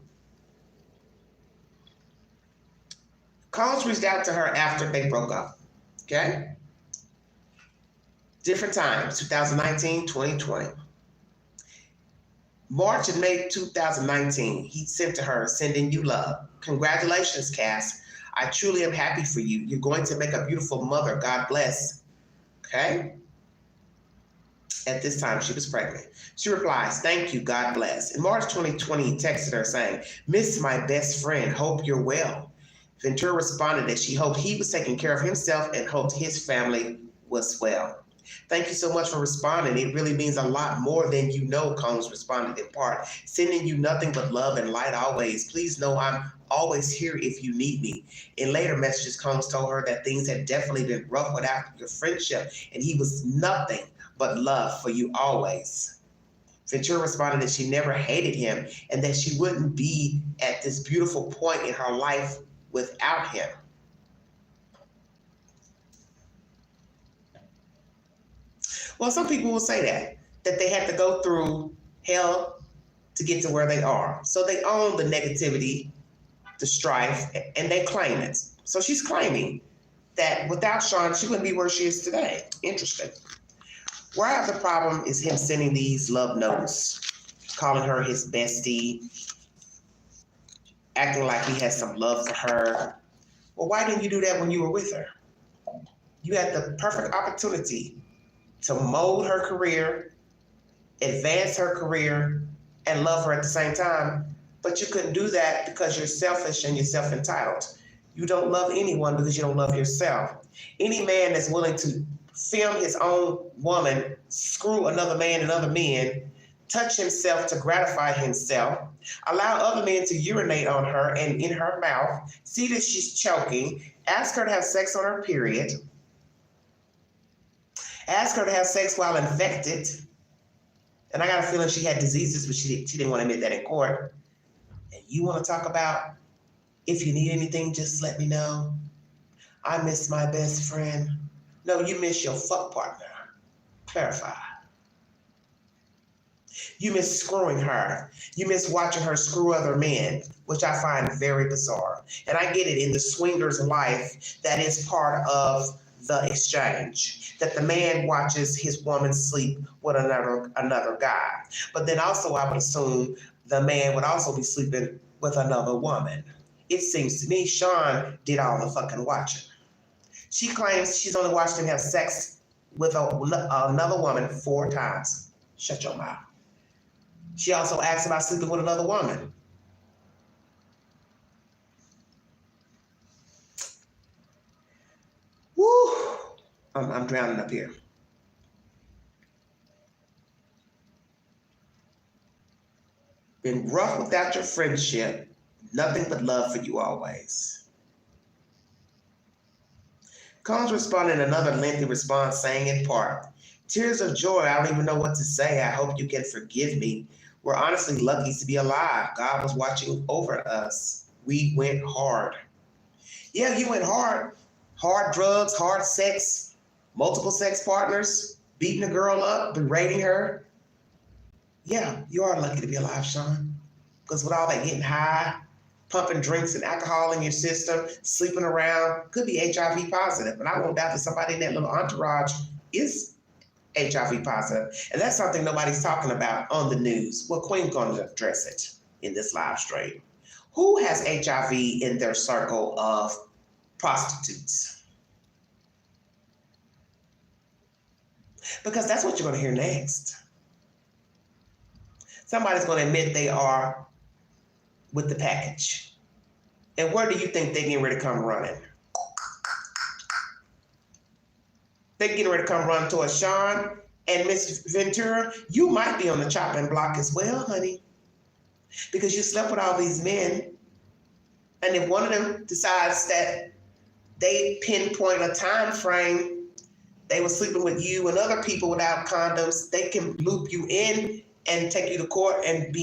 Combs reached out to her after they broke up. Okay? Different times, 2019, 2020. March and May 2019, he sent to her, sending you love. Congratulations, Cass. I truly am happy for you. You're going to make a beautiful mother. God bless. Okay? At this time, she was pregnant. She replies, thank you, God bless. In March 2020, he texted her saying, miss my best friend, hope you're well. Ventura responded that she hoped he was taking care of himself and hoped his family was well. Thank you so much for responding. It really means a lot more than you know, Combs responded in part. Sending you nothing but love and light always. Please know I'm always here if you need me. In later messages, Combs told her that things had definitely been rough without your friendship, and he was nothing but love for you always. Ventura responded that she never hated him and that she wouldn't be at this beautiful point in her life without him. Well, some people will say that they had to go through hell to get to where they are. So they own the negativity, the strife, and they claim it. So she's claiming that without Sean, she wouldn't be where she is today. Interesting. Where the problem is him sending these love notes, calling her his bestie, acting like he has some love for her. Well, why didn't you do that when you were with her? You had the perfect opportunity to mold her career, advance her career, and love her at the same time. But you couldn't do that because you're selfish and you're self-entitled. You don't love anyone because you don't love yourself. Any man that's willing to film his own woman, screw another man and other men, touch himself to gratify himself, allow other men to urinate on her and in her mouth, see that she's choking, ask her to have sex on her period, ask her to have sex while infected. And I got a feeling she had diseases, but she didn't want to admit that in court. And you want to talk about, if you need anything, just let me know. I miss my best friend. No, you miss your fuck partner. Clarify. You miss screwing her. You miss watching her screw other men, which I find very bizarre. And I get it, in the swinger's life, that is part of the exchange, that the man watches his woman sleep with another guy. But then also I would assume the man would also be sleeping with another woman. It seems to me Sean did all the fucking watching. She claims she's only watched him have sex with another woman 4 times. Shut your mouth. She also asked about sleeping with another woman. Woo! I'm drowning up here. Been rough without your friendship. Nothing but love for you always. Combs responded in another lengthy response, saying in part, tears of joy, I don't even know what to say. I hope you can forgive me. We're honestly lucky to be alive. God was watching over us. We went hard. Yeah, you went hard. Hard drugs, hard sex, multiple sex partners, beating a girl up, berating her. Yeah, you are lucky to be alive, Sean. Because with all that getting high, pumping drinks and alcohol in your system, sleeping around, could be HIV positive. And I won't doubt that somebody in that little entourage is HIV positive. And that's something nobody's talking about on the news. Well, Queen's going to address it in this live stream. Who has HIV in their circle of prostitutes? Because that's what you're going to hear next. Somebody's going to admit they are with the package. And where do you think they're getting ready to come running? They're getting ready to come run towards Sean and Miss Ventura. You might be on the chopping block as well, honey, because you slept with all these men. And if one of them decides that they pinpoint a time frame, they were sleeping with you and other people without condoms, they can loop you in and take you to court and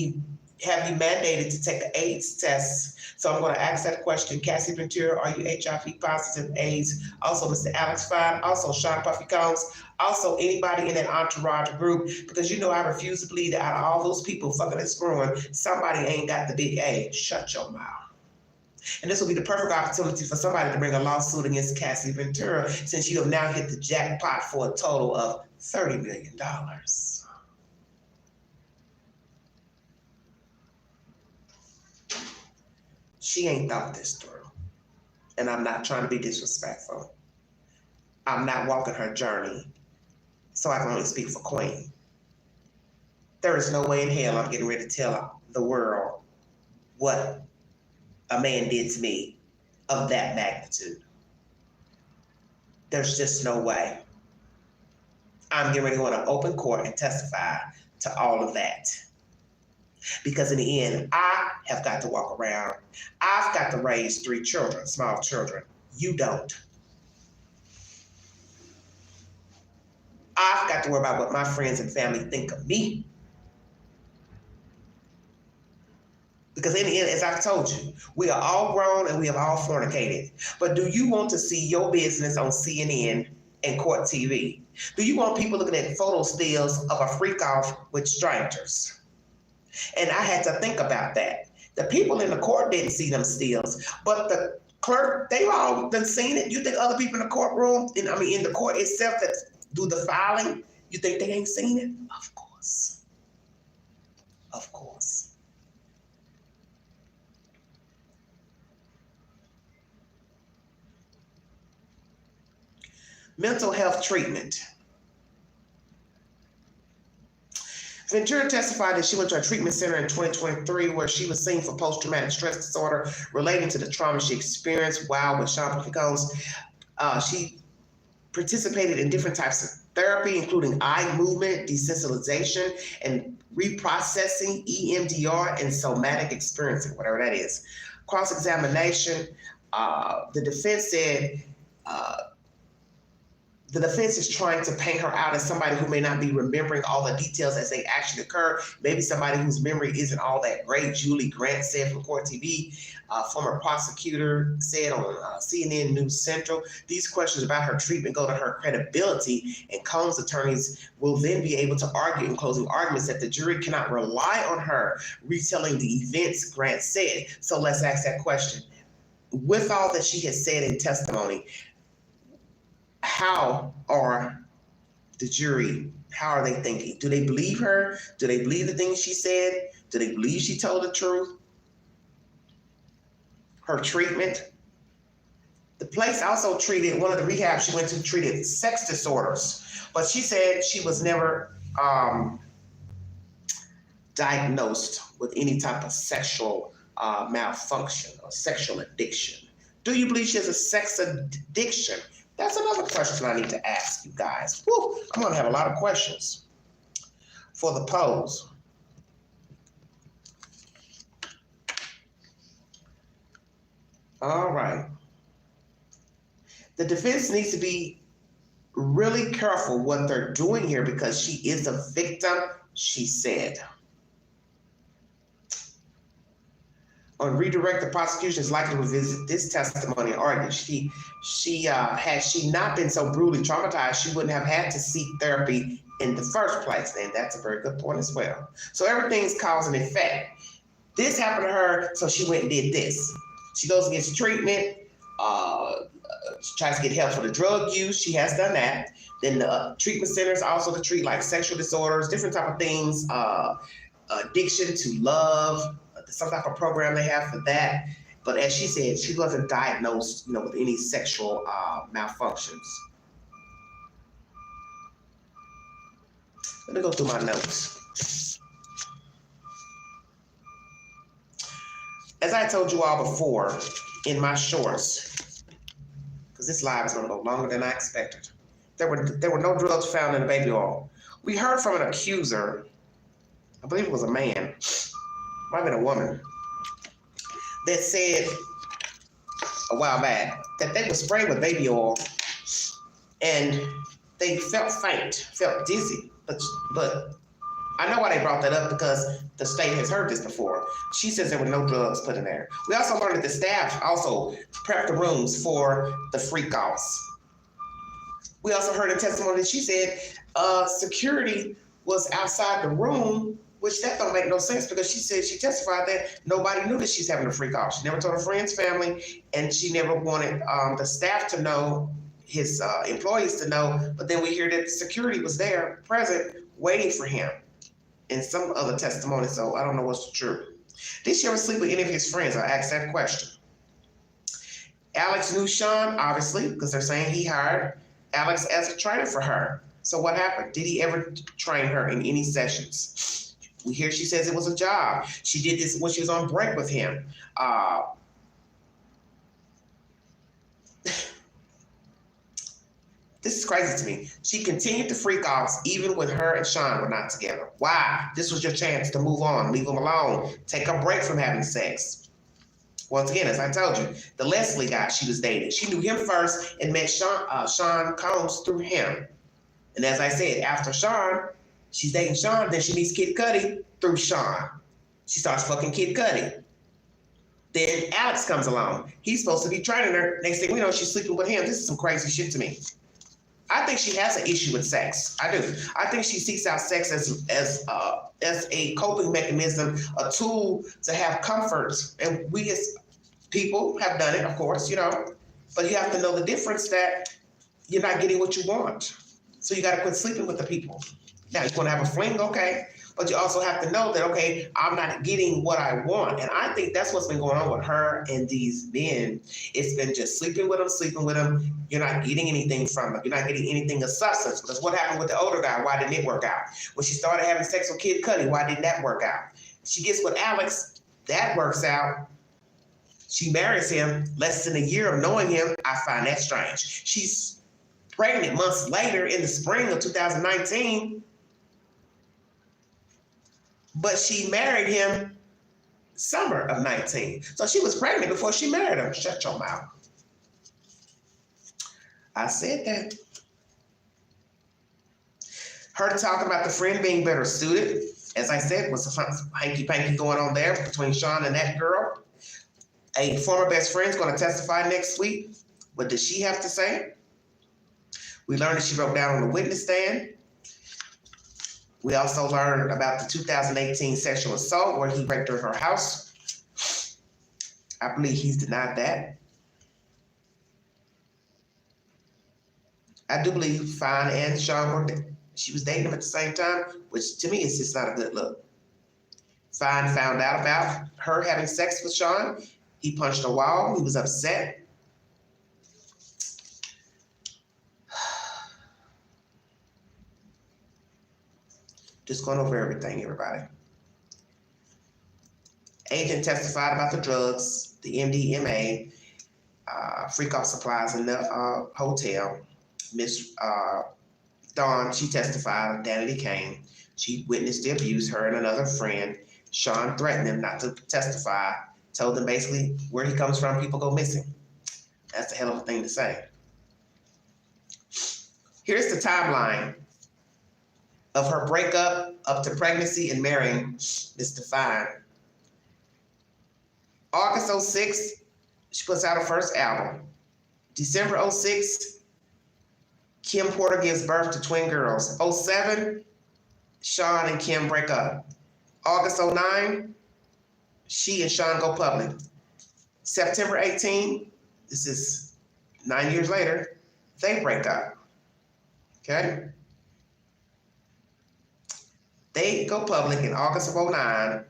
have you mandated to take an AIDS test. So I'm going to ask that question. Cassie Ventura, are you HIV positive, AIDS? Also, Mr. Alex Fine, also Sean Puffy Combs, also anybody in that entourage group, because you know I refuse to believe that out of all those people fucking and screwing, somebody ain't got the big A. Shut your mouth. And this will be the perfect opportunity for somebody to bring a lawsuit against Cassie Ventura, since you have now hit the jackpot for a total of $30 million. She ain't thought this through. And I'm not trying to be disrespectful. I'm not walking her journey, so I can only speak for Queen. There is no way in hell I'm getting ready to tell the world what a man did to me of that magnitude. There's just no way. I'm getting ready to go to open court and testify to all of that. Because in the end, I have got to walk around. I've got to raise 3 children, small children. You don't. I've got to worry about what my friends and family think of me. Because in the end, as I've told you, we are all grown and we have all fornicated. But do you want to see your business on CNN and Court TV? Do you want people looking at photo stills of a freak off with strangers? And I had to think about that. The people in the court didn't see them stills, but the clerk, they've all done seen it. You think other people in the courtroom, in the court itself that do the filing, you think they ain't seen it? Of course. Of course. Mental health treatment. Ventura testified that she went to a treatment center in 2023 where she was seen for post-traumatic stress disorder relating to the trauma she experienced while with Sean Puffy Combs. She participated in different types of therapy, including eye movement, desensitization, and reprocessing, EMDR, and somatic experiencing, whatever that is. Cross-examination, the defense said, the defense is trying to paint her out as somebody who may not be remembering all the details as they actually occur. Maybe somebody whose memory isn't all that great. Julie Grant said from Court TV, former prosecutor said on CNN News Central. These questions about her treatment go to her credibility, and Combs' attorneys will then be able to argue in closing arguments that the jury cannot rely on her retelling the events, Grant said. So let's ask that question. With all that she has said in testimony, how are the jury, how are they thinking? Do they believe her? Do they believe the things she said? Do they believe she told the truth? Her treatment? The place also treated, one of the rehabs she went to treated sex disorders, but she said she was never diagnosed with any type of sexual malfunction or sexual addiction? Do you believe she has a sex addiction? That's another question I need to ask you guys. Woo, I'm going to have a lot of questions for the polls. All right. The defense needs to be really careful what they're doing here because she is a victim, she said. On redirect, the prosecution is likely to revisit this testimony and argue had she not been so brutally traumatized, she wouldn't have had to seek therapy in the first place. And that's a very good point as well. So everything's cause and effect. This happened to her, so she went and did this. She goes and gets treatment, she tries to get help for the drug use. She has done that. Then the treatment centers also to treat like sexual disorders, different type of things, addiction to love, some type of program they have for that. But as she said, she wasn't diagnosed, with any sexual malfunctions. Let me go through my notes. As I told you all before in my shorts, because this live is going to go longer than I expected, there were no drugs found in the baby oil. We heard from an accuser, I believe it was a man, might have been a woman, that said a while back that they were sprayed with baby oil and they felt faint, felt dizzy. But I know why they brought that up because the state has heard this before. She says there were no drugs put in there. We also learned that the staff also prepped the rooms for the freak-offs. We also heard in testimony that she said security was outside the room, which that don't make no sense because she said she testified that nobody knew that she's having a freak-off. She never told her friends, family, and she never wanted the staff to know, his employees to know. But then we hear that security was there, present, waiting for him. And some other testimony, so I don't know what's true. Did she ever sleep with any of his friends? I asked that question. Alex knew Sean, obviously, because they're saying he hired Alex as a trainer for her. So what happened? Did he ever train her in any sessions? We hear she says it was a job. She did this when she was on break with him. This is crazy to me. She continued to freak offs even when her and Sean were not together. Why? This was your chance to move on, leave him alone, take a break from having sex. Once again, as I told you, the Leslie guy she was dating, she knew him first and met Sean Combs through him. And as I said, after Sean, she's dating Sean, then she meets Kid Cudi through Sean. She starts fucking Kid Cudi. Then Alex comes along. He's supposed to be training her. Next thing we know, she's sleeping with him. This is some crazy shit to me. I think she has an issue with sex. I do. I think she seeks out sex as a coping mechanism, a tool to have comfort. And we as people have done it, of course, but you have to know the difference that you're not getting what you want. So you got to quit sleeping with the people. Now, you want to have a fling, okay, but you also have to know that, okay, I'm not getting what I want. And I think that's what's been going on with her and these men. It's been just sleeping with them. You're not getting anything from them. You're not getting anything of substance. Because what happened with the older guy? Why didn't it work out? When she started having sex with Kid Cudi, why didn't that work out? She gets with Alex, that works out. She marries him less than a year of knowing him. I find that strange. She's pregnant months later in the spring of 2019. But she married him summer of 19. So she was pregnant before she married him. Shut your mouth. I said that. Her talking about the friend being better suited, as I said, was some hanky-panky going on there between Sean and that girl. A former best friend's going to testify next week. What does she have to say? We learned that she broke down on the witness stand. We also learned about the 2018 sexual assault where he raped her at her house. I believe he's denied that. I do believe Fine and Sean she was dating him at the same time, which to me is just not a good look. Fine found out about her having sex with Sean. He punched a wall. He was upset. Just going over everything, everybody. Agent testified about the drugs, the MDMA, freak-off supplies in the hotel. Miss Dawn, she testified, Danity Kane. She witnessed the abuse, her and another friend. Sean threatened him not to testify, told him basically where he comes from, people go missing. That's a hell of a thing to say. Here's the timeline of her breakup up to pregnancy and marrying Mr. Fine. August 06, she puts out her first album. December 06, Kim Porter gives birth to twin girls. 07, Sean and Kim break up. August 09, she and Sean go public. September 18, this is 9 years later, they break up. Okay? They go public in August of 09,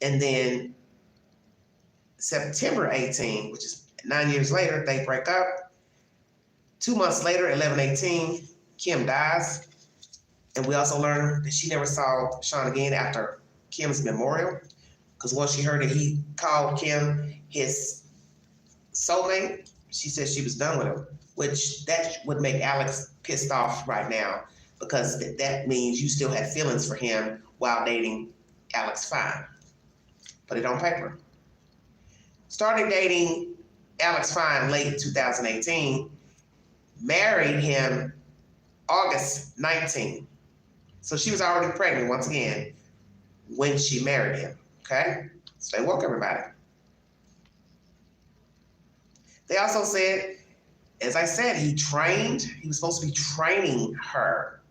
and then September 18, which is 9 years later, they break up. 2 months later, 11/18, Kim dies. And we also learned that she never saw Sean again after Kim's memorial, because once she heard that he called Kim his soulmate, she said she was done with him, which that would make Alex pissed off right now, because that means you still had feelings for him while dating Alex Fine. Put it on paper. Started dating Alex Fine late 2018, married him August 19. So she was already pregnant once again when she married him, okay? Stay woke, everybody. They also said, as I said, he was supposed to be training her.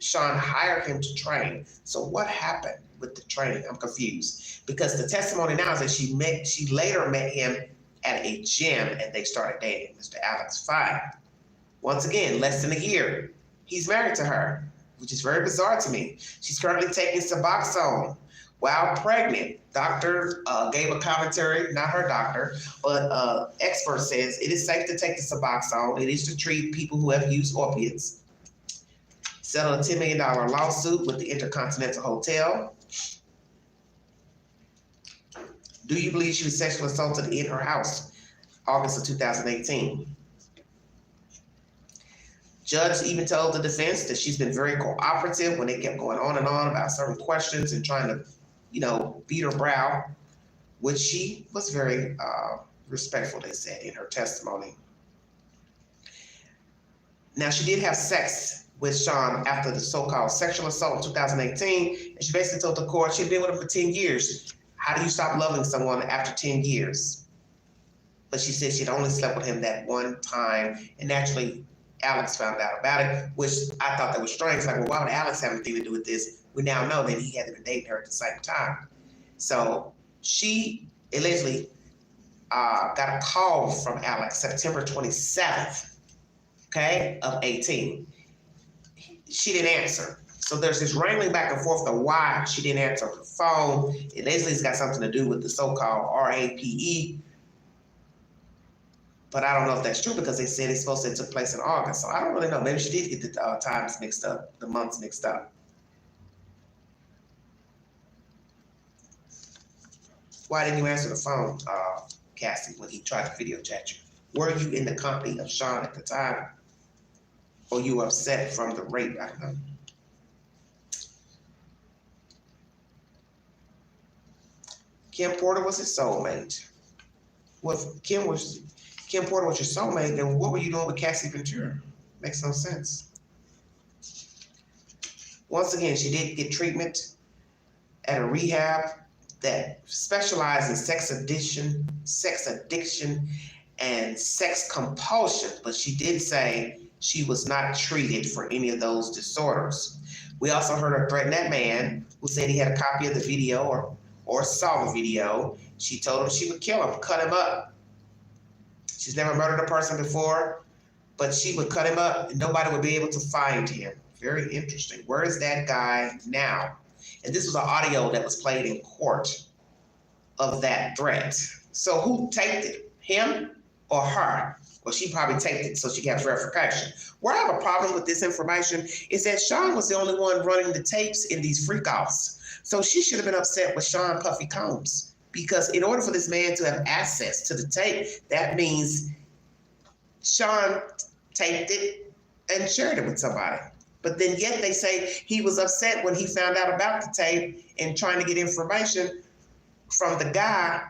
Sean hired him to train. So what happened with the training? I'm confused, because the testimony now is that she later met him at a gym and they started dating, Mr. Alex Fine. Once again, less than a year, he's married to her, which is very bizarre to me. She's currently taking Suboxone while pregnant. Doctor gave a commentary, not her doctor, but expert says it is safe to take the Suboxone. It is to treat people who have used opiates. Settled a $10 million lawsuit with the Intercontinental Hotel. Do you believe she was sexually assaulted in her house? August of 2018. Judge even told the defense that she's been very cooperative when they kept going on and on about certain questions and trying to, beat her brow, which she was very respectful, they said, in her testimony. Now, she did have sex with Sean after the so-called sexual assault in 2018, and she basically told the court she'd been with him for 10 years. How do you stop loving someone after 10 years? But she said she'd only slept with him that one time, and naturally, Alex found out about it, which I thought that was strange. Like, well, why would Alex have anything to do with this? We now know that he had been dating her at the same time. So she allegedly got a call from Alex September 27th, okay, of 18. She didn't answer. So there's this wrangling back and forth of why she didn't answer her phone. It allegedly has got something to do with the so-called RAPE. But I don't know if that's true, because they said it's supposed to have took place in August. So I don't really know. Maybe she did get the times mixed up, the months mixed up. Why didn't you answer the phone, Cassie, when he tried to video chat you? Were you in the company of Sean at the time? Or you were upset from the rape? I don't know. Kim Porter was his soulmate. Well, if Kim Porter was your soulmate, then what were you doing with Cassie Ventura? Makes no sense. Once again, she did get treatment at a rehab that specialized in sex addiction, and sex compulsion, but she did say she was not treated for any of those disorders. We also heard her threaten that man who said he had a copy of the video or saw the video. She told him she would kill him, cut him up. She's never murdered a person before, but she would cut him up and nobody would be able to find him. Very interesting. Where is that guy now? And this was an audio that was played in court of that threat. So who taped it? Him or her? Well, she probably taped it so she got verification. Where I have a problem with this information is that Sean was the only one running the tapes in these freak-offs. So she should have been upset with Sean Puffy Combs. because in order for this man to have access to the tape, that means Sean taped it and shared it with somebody. But then yet they say he was upset when he found out about the tape and trying to get information from the guy.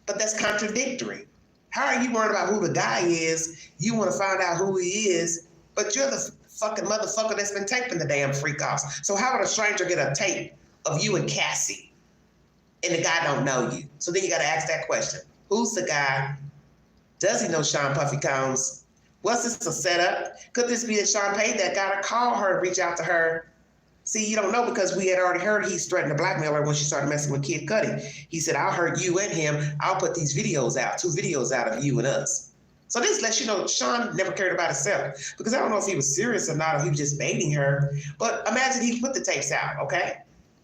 But that's contradictory. How are you worried about who the guy is? You want to find out who he is, but you're the fucking motherfucker that's been taping the damn freak offs. So how would a stranger get a tape of you and Cassie and the guy don't know you? So then you got to ask that question. Who's the guy? Does he know Sean Puffy Combs? Was this a setup? Could this be that Sean paid that guy to call her and reach out to her? See, you don't know because we had already heard he's threatened to blackmail her when she started messing with Kid Cudi. He said, I'll hurt you and him. I'll put these videos out, 2 videos out of you and us. So this lets you know Sean never cared about himself, because I don't know if he was serious or not, or he was just baiting her. But imagine he put the tapes out, okay?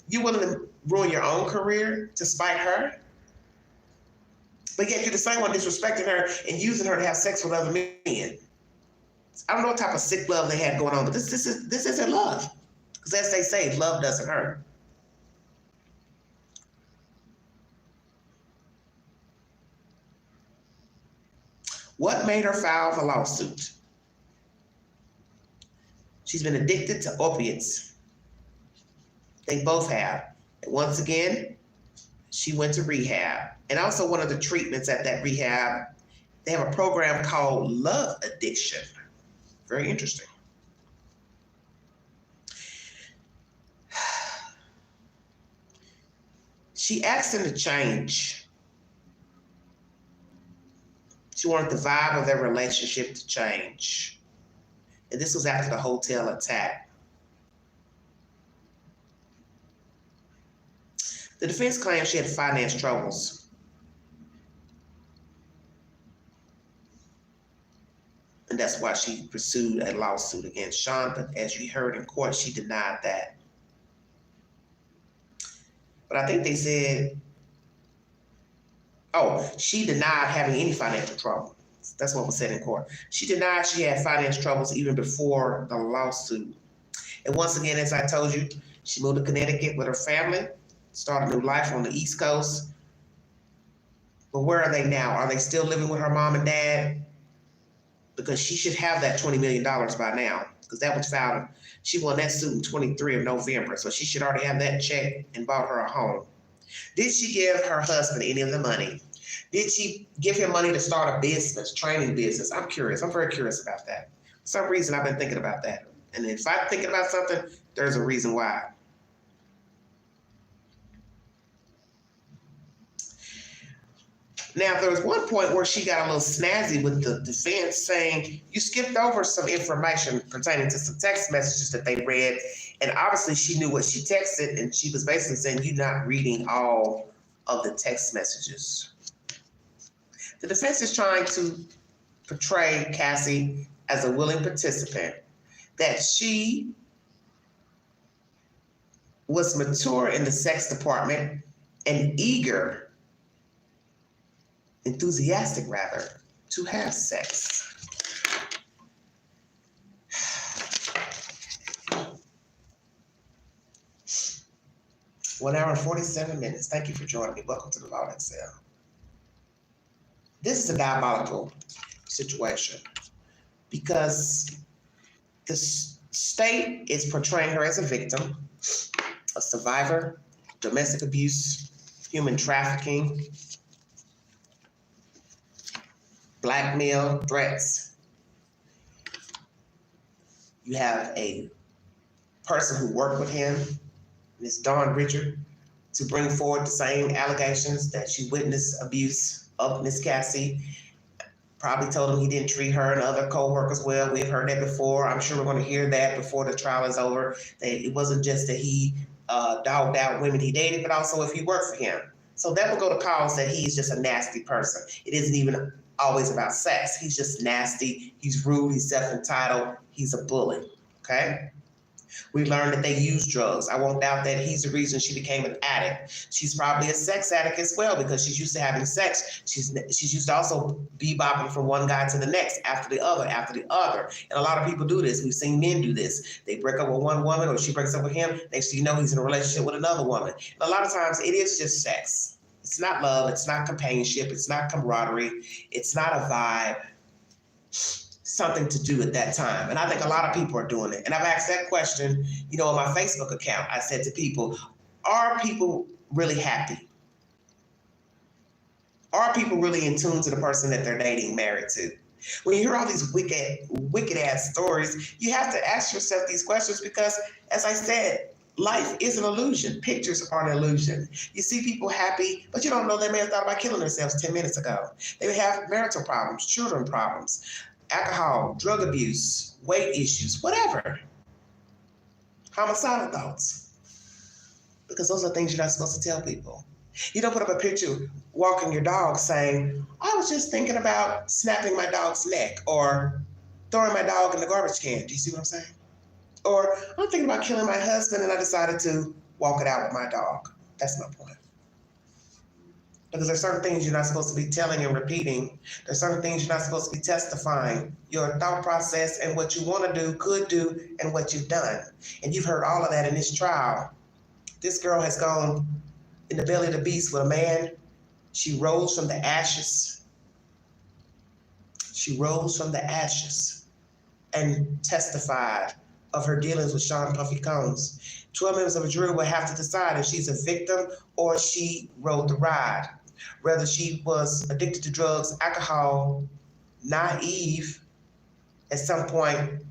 You willing to ruin your own career to spite her? But yet you're the same one disrespecting her and using her to have sex with other men. I don't know what type of sick love they had going on, but this isn't love. Because as they say, love doesn't hurt. What made her file the lawsuit? She's been addicted to opiates. They both have. And once again, she went to rehab. And also one of the treatments at that rehab, they have a program called Love Addiction. Very interesting. She asked him to change. She wanted the vibe of their relationship to change. And this was after the hotel attack. The defense claimed she had finance troubles. And that's why she pursued a lawsuit against Sean. But as you heard in court, she denied that. But I think they said, she denied having any financial trouble. That's what was said in court. She denied she had finance troubles even before the lawsuit. And once again, as I told you, she moved to Connecticut with her family, started a new life on the East Coast. But where are they now? Are they still living with her mom and dad? Because she should have that $20 million by now, because that was filed. She won that suit in 23 of November, so she should already have that check and bought her a home. Did she give her husband any of the money? Did she give him money to start a business, training business? I'm curious. I'm very curious about that. For some reason, I've been thinking about that. And if I'm thinking about something, there's a reason why. Now, there was one point where she got a little snazzy with the defense, saying you skipped over some information pertaining to some text messages that they read. And obviously she knew what she texted, and she was basically saying you're not reading all of the text messages. The defense is trying to portray Cassie as a willing participant, that she was mature in the sex department and enthusiastic rather, to have sex. 1 hour and 47 minutes. Thank you for joining me. Welcome to the Law Excel. This is a diabolical situation because the state is portraying her as a victim, a survivor, domestic abuse, human trafficking, blackmail, threats. You have a person who worked with him, Ms. Dawn Richard, to bring forward the same allegations that she witnessed abuse of Ms. Cassie. Probably told him he didn't treat her and other co-workers well. We've heard that before. I'm sure we're going to hear that before the trial is over. That it wasn't just that he dogged out women he dated, but also if he worked for him. So that will go to cause that he's just a nasty person. It isn't even always about sex. He's just nasty. He's rude. He's self-entitled. He's a bully. Okay? We learned that they use drugs. I won't doubt that he's the reason she became an addict. She's probably a sex addict as well because she's used to having sex. She's used to also bebopping from one guy to the next, after the other, after the other. And a lot of people do this. We've seen men do this. They break up with one woman or she breaks up with him. Next thing you know, he's in a relationship with another woman. And a lot of times it is just sex. It's not love. It's not companionship. It's not camaraderie. It's not a vibe. Something to do at that time. And I think a lot of people are doing it. And I've asked that question, on my Facebook account. I said to people, are people really happy? Are people really in tune to the person that they're dating, married to? When you hear all these wicked ass stories, you have to ask yourself these questions because, as I said, life is an illusion. Pictures are an illusion. You see people happy, but you don't know they may have thought about killing themselves 10 minutes ago. They may have marital problems, children problems, alcohol, drug abuse, weight issues, whatever. Homicidal thoughts. Because those are things you're not supposed to tell people. You don't put up a picture walking your dog saying, I was just thinking about snapping my dog's neck or throwing my dog in the garbage can. Do you see what I'm saying? Or I'm thinking about killing my husband and I decided to walk it out with my dog. That's my point. Because there's certain things you're not supposed to be telling and repeating. There's certain things you're not supposed to be testifying. Your thought process and what you want to do, could do, and what you've done. And you've heard all of that in this trial. This girl has gone in the belly of the beast with a man. She rose from the ashes. She rose from the ashes and testified of her dealings with Sean Puffy Combs. 12 members of a jury will have to decide if she's a victim or she rode the ride. Whether she was addicted to drugs, alcohol, naive, at some point,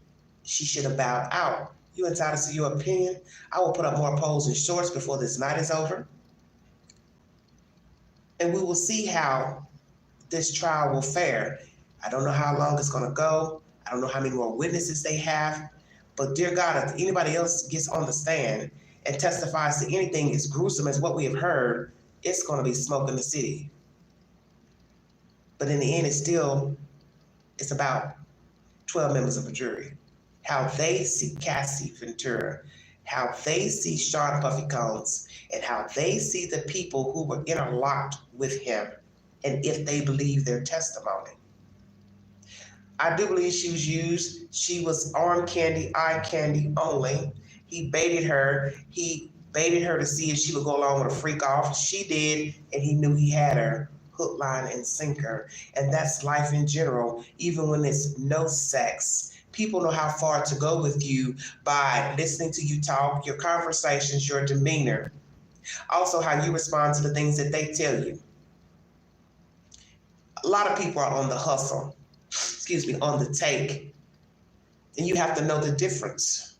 she should have bowed out. You're entitled to your opinion. I will put up more polls and shorts before this night is over. And we will see how this trial will fare. I don't know how long it's going to go. I don't know how many more witnesses they have. But dear God, if anybody else gets on the stand and testifies to anything as gruesome as what we have heard, it's going to be smoke in the city. But in the end, it's about 12 members of a jury. How they see Cassie Ventura, how they see Sean Puffy Combs, and how they see the people who were interlocked with him, and if they believe their testimony. I do believe she was used. She was arm candy, eye candy only. He baited her. He baited her to see if she would go along with a freak off. She did, and he knew he had her hook, line, and sinker. And that's life in general, even when it's no sex. People know how far to go with you by listening to you talk, your conversations, your demeanor. Also, how you respond to the things that they tell you. A lot of people are on the hustle, on the take. And you have to know the difference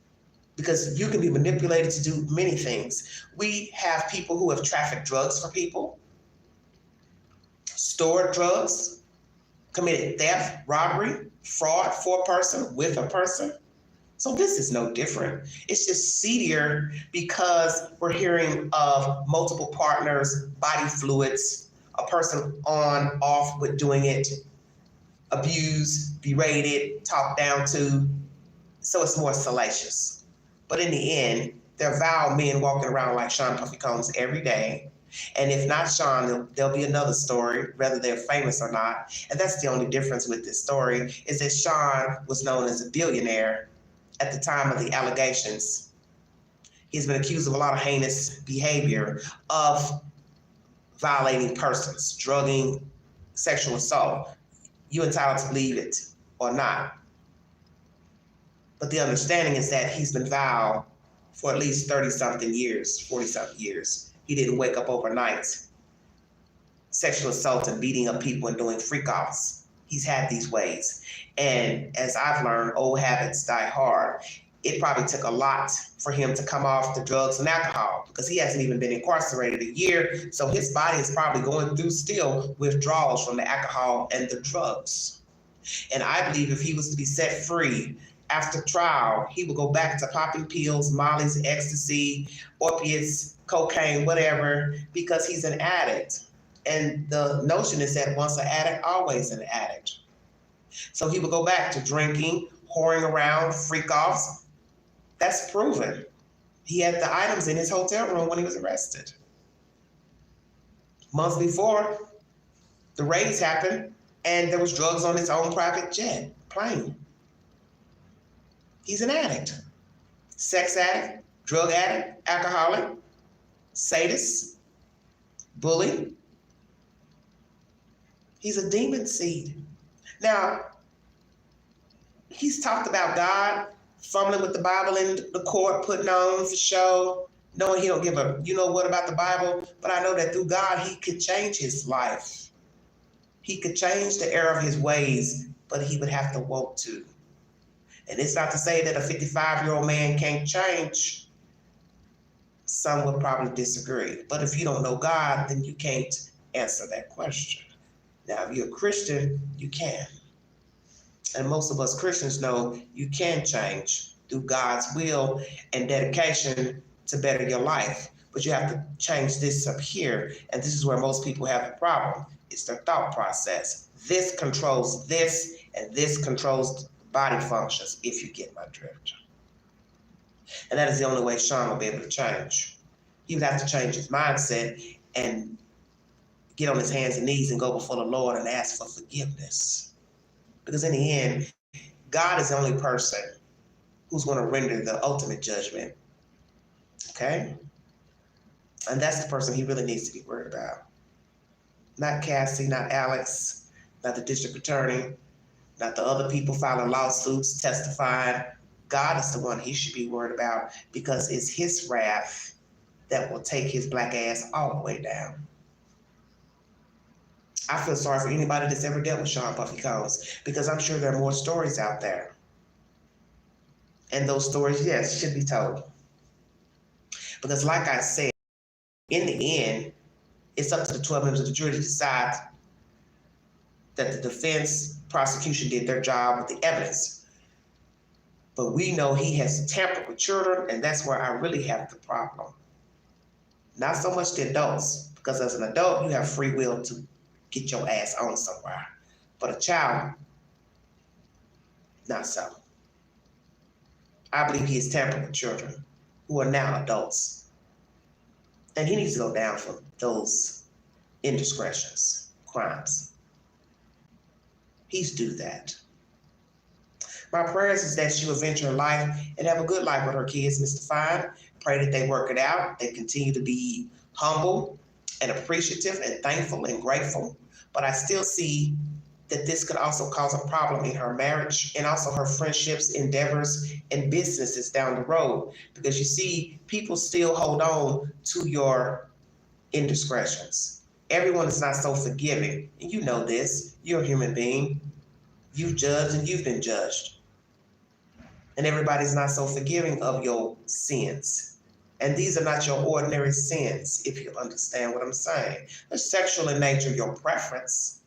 because you can be manipulated to do many things. We have people who have trafficked drugs for people, stored drugs, committed theft, robbery, fraud for a person, with a person. So this is no different. It's just seedier because we're hearing of multiple partners, body fluids, a person on, off with doing it, abused, berated, talked down to. So it's more salacious. But in the end, there are vile men walking around like Sean Puffy Combs every day. And if not Sean, there'll be another story, whether they're famous or not. And that's the only difference with this story, is that Sean was known as a billionaire at the time of the allegations. He's been accused of a lot of heinous behavior, of violating persons, drugging, sexual assault. You're entitled to believe it or not. But the understanding is that he's been vile for at least 30-something years, 40-something years. He didn't wake up overnight. Sexual assault and beating up people and doing freak-offs. He's had these ways. And as I've learned, old habits die hard. It probably took a lot for him to come off the drugs and alcohol because he hasn't even been incarcerated a year. So his body is probably going through still withdrawals from the alcohol and the drugs. And I believe if he was to be set free after trial, he would go back to popping pills, mollies, ecstasy, opiates, cocaine, whatever, because he's an addict. And the notion is that once an addict, always an addict. So he would go back to drinking, whoring around, freak-offs. That's proven. He had the items in his hotel room when he was arrested. Months before, the raids happened, and there was drugs on his own private jet plane. He's an addict, sex addict, drug addict, alcoholic, sadist, bully. He's a demon seed. Now, he's talked about God, fumbling with the Bible in the court, putting on for show, knowing he don't give a you know what about the Bible, but I know that through God, he could change his life. He could change the error of his ways, but he would have to want to. And it's not to say that a 55-year-old man can't change. Some would probably disagree. But if you don't know God, then you can't answer that question. Now, if you're a Christian, you can. And most of us Christians know you can change through God's will and dedication to better your life. But you have to change this up here. And this is where most people have the problem. It's their thought process. This controls this, and this controls body functions, if you get my drift. And that is the only way Sean will be able to change. He would have to change his mindset and get on his hands and knees and go before the Lord and ask for forgiveness. Because in the end, God is the only person who's going to render the ultimate judgment. Okay? And that's the person he really needs to be worried about. Not Cassie, not Alex, not the district attorney, not the other people filing lawsuits, testifying. God is the one he should be worried about, because it's his wrath that will take his black ass all the way down. I feel sorry for anybody that's ever dealt with Sean Puffy Combs, because I'm sure there are more stories out there. And those stories, yes, should be told. Because like I said, in the end, it's up to the 12 members of the jury to decide that the defense, prosecution did their job with the evidence. But we know he has tampered with children, and that's where I really have the problem. Not so much the adults, because as an adult, you have free will to get your ass on somewhere. But a child, not so. I believe he has tampered with children who are now adults. And he needs to go down for those indiscretions, crimes. He's due that. My prayers is that she will venture in life and have a good life with her kids, Mr. Fine. Pray that they work it out. They continue to be humble and appreciative and thankful and grateful. But I still see that this could also cause a problem in her marriage and also her friendships, endeavors, and businesses down the road. Because you see, people still hold on to your indiscretions. Everyone is not so forgiving. And you know this. You're a human being. You've judged and you've been judged. And everybody's not so forgiving of your sins. And these are not your ordinary sins, if you understand what I'm saying. They're sexual in nature, your preference,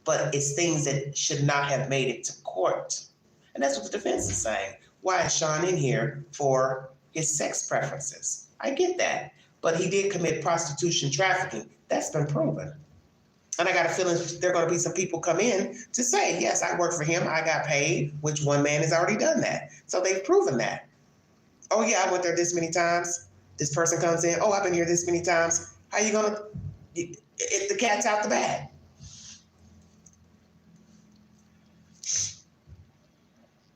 but it's things that should not have made it to court. And that's what the defense is saying. Why is Sean in here for his sex preferences? I get that, but he did commit prostitution, trafficking. That's been proven. And I got a feeling there are going to be some people come in to say, yes, I worked for him, I got paid, which one man has already done that. So they've proven that. Oh yeah, I went there this many times. This person comes in, oh, I've been here this many times. How you going to, if the cat's out the bag?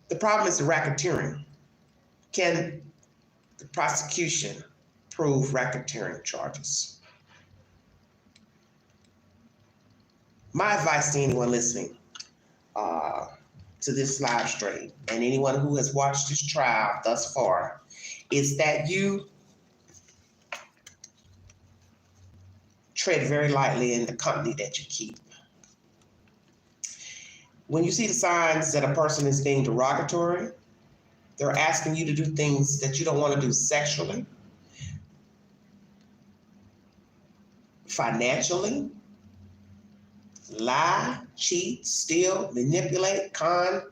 The problem is the racketeering. Can the prosecution prove racketeering charges? My advice to anyone listening to this live stream and anyone who has watched this trial thus far is that you tread very lightly in the company that you keep. When you see the signs that a person is being derogatory, they're asking you to do things that you don't want to do sexually, financially, lie, cheat, steal, manipulate, con,